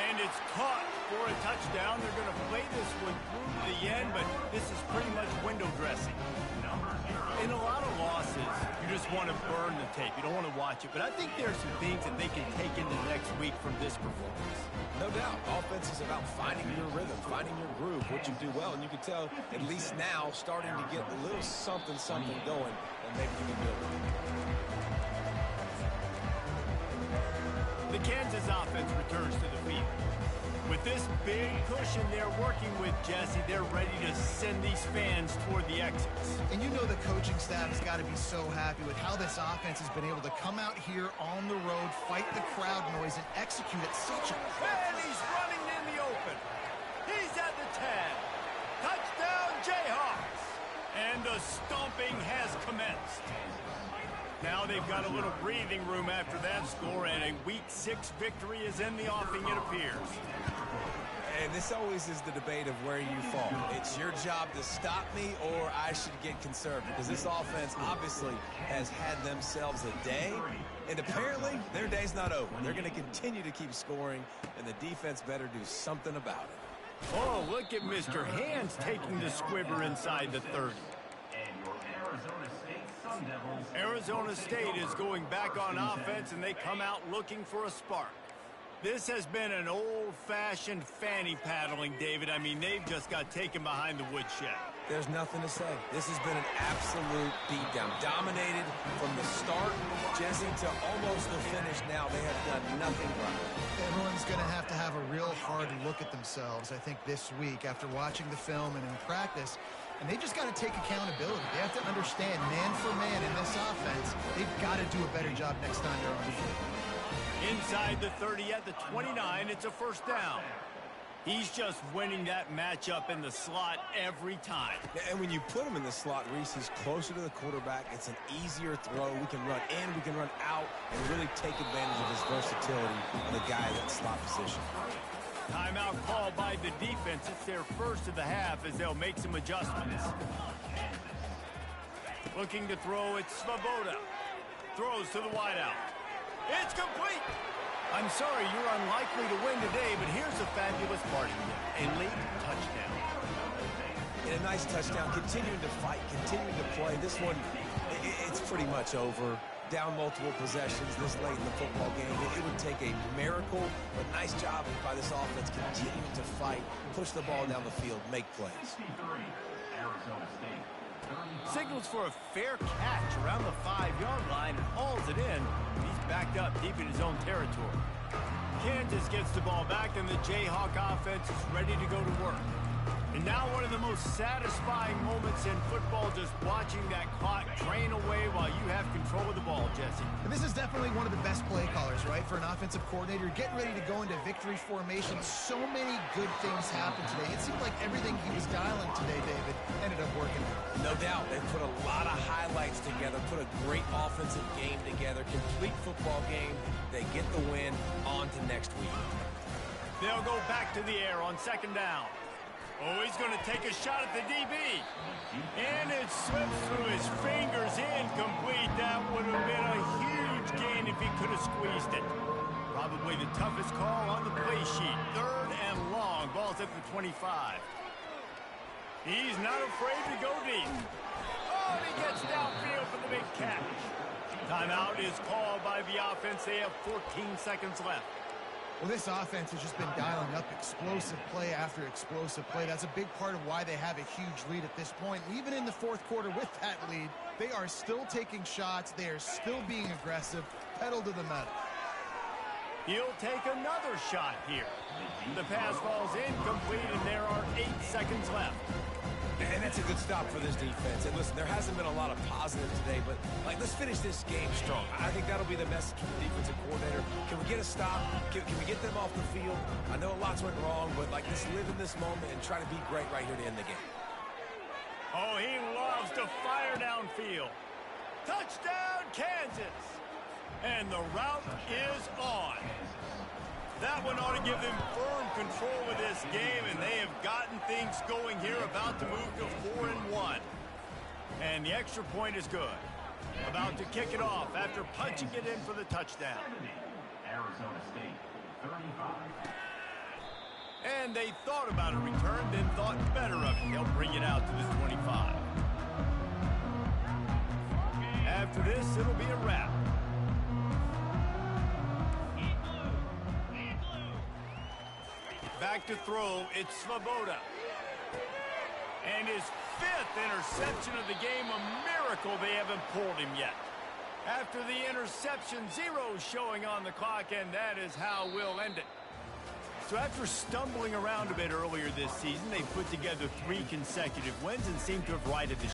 Speaker 2: And it's caught for a touchdown. They're going to play this one through to the end, but this is pretty much window dressing. In a lot of losses, you just want to burn the tape. You don't want to watch it. But I think there's some things that they can take into next week from this performance.
Speaker 5: No doubt. Offense is about finding your rhythm, finding your groove, what you do well. And you can tell, at least now, starting to get a little something going, and maybe you can build it.
Speaker 2: The Kansas offense returns to the field. With this big cushion they're working with, Jesse, they're ready to send these fans toward the exits.
Speaker 4: And you know the coaching staff has got to be so happy with how this offense has been able to come out here on the road, fight the crowd noise, and execute at such a...
Speaker 2: And he's running in the open. He's at the 10. Touchdown, Jayhawks. And the stomping has commenced. Now they've got a little breathing room after that score, and a Week 6 victory is in the offing, it appears.
Speaker 5: And this always is the debate of where you fall. It's your job to stop me, or I should get conserved, because this offense obviously has had themselves a day, and apparently their day's not over. They're going to continue to keep scoring, and the defense better do something about it.
Speaker 2: Oh, look at Mr. Hands taking the squibber inside the 30. Arizona State is going back on offense, and they come out looking for a spark. This has been an old-fashioned fanny paddling, David. I mean, they've just got taken behind the woodshed.
Speaker 5: There's nothing to say. This has been an absolute beatdown. Dominated from the start, Jesse, to almost the finish now. They have done nothing right.
Speaker 4: Everyone's going to have a real hard look at themselves, I think, this week after watching the film and in practice. And they just got to take accountability. They have to understand, man for man in this offense, they've got to do a better job next time they're on the field.
Speaker 2: Inside the 30 at the 29, it's a first down. He's just winning that matchup in the slot every time.
Speaker 5: And when you put him in the slot, Reese, he's closer to the quarterback. It's an easier throw. We can run in, we can run out, and really take advantage of his versatility on the guy in that slot position.
Speaker 2: Timeout called by the defense. It's their first of the half as they'll make some adjustments. Looking to throw, it's Svoboda. Throws to the wideout. It's complete. I'm sorry, you're unlikely to win today, but here's the fabulous part of it. A late touchdown.
Speaker 5: And a nice touchdown. Continuing to fight, continuing to play. This one, it's pretty much over. Down multiple possessions this late in the football game. It would take a miracle, but nice job by this offense continuing to fight, push the ball down the field, make plays.
Speaker 8: Arizona State.
Speaker 2: Signals for a fair catch around the 5-yard line and hauls it in. He's backed up deep in his own territory. Kansas gets the ball back, and the Jayhawk offense is ready to go to work. And now one of the most satisfying moments in football, just watching that clock drain away while you have control of the ball, Jesse.
Speaker 4: And this is definitely one of the best play callers, right, for an offensive coordinator. Getting ready to go into victory formation. So many good things happened today. It seemed like everything he was dialing today, David, ended up working.
Speaker 5: No doubt. They put a lot of highlights together, put a great offensive game together, complete football game. They get the win. On to next week.
Speaker 2: They'll go back to the air on second down. Oh, he's going to take a shot at the DB. And it slips through his fingers, incomplete. That would have been a huge gain if he could have squeezed it. Probably the toughest call on the play sheet. 3rd and long. Ball's at the 25. He's not afraid to go deep. Oh, he gets downfield for the big catch. Timeout is called by the offense. They have 14 seconds left.
Speaker 4: Well, this offense has just been dialing up explosive play after explosive play. That's a big part of why they have a huge lead at this point. Even in the 4th quarter with that lead, they are still taking shots. They are still being aggressive. Pedal to the metal.
Speaker 2: He'll take another shot here. The pass falls incomplete, and there are 8 seconds left.
Speaker 5: And that's a good stop for this defense. And listen, there hasn't been a lot of positive today, but let's finish this game strong. I think that'll be the message from the defensive coordinator. Can we get a stop? Can we get them off the field? I know lots went wrong, but let's live in this moment and try to be great right here to end the game.
Speaker 2: Oh, he loves to fire downfield. Touchdown, Kansas! And the route is on. That one ought to give them firm control of this game, and they have gotten things going here, about to move to 4-1. And the extra point is good. About to kick it off after punching it in for the touchdown.
Speaker 8: Arizona State, 35.
Speaker 2: And they thought about a return, then thought better of it. They'll bring it out to the 25. After this, it'll be a wrap. Back to throw, it's Svoboda. And his 5th interception of the game, a miracle they haven't pulled him yet. After the interception, 0 showing on the clock, and that is how we'll end it. So after stumbling around a bit earlier this season, they put together 3 consecutive wins and seem to have righted the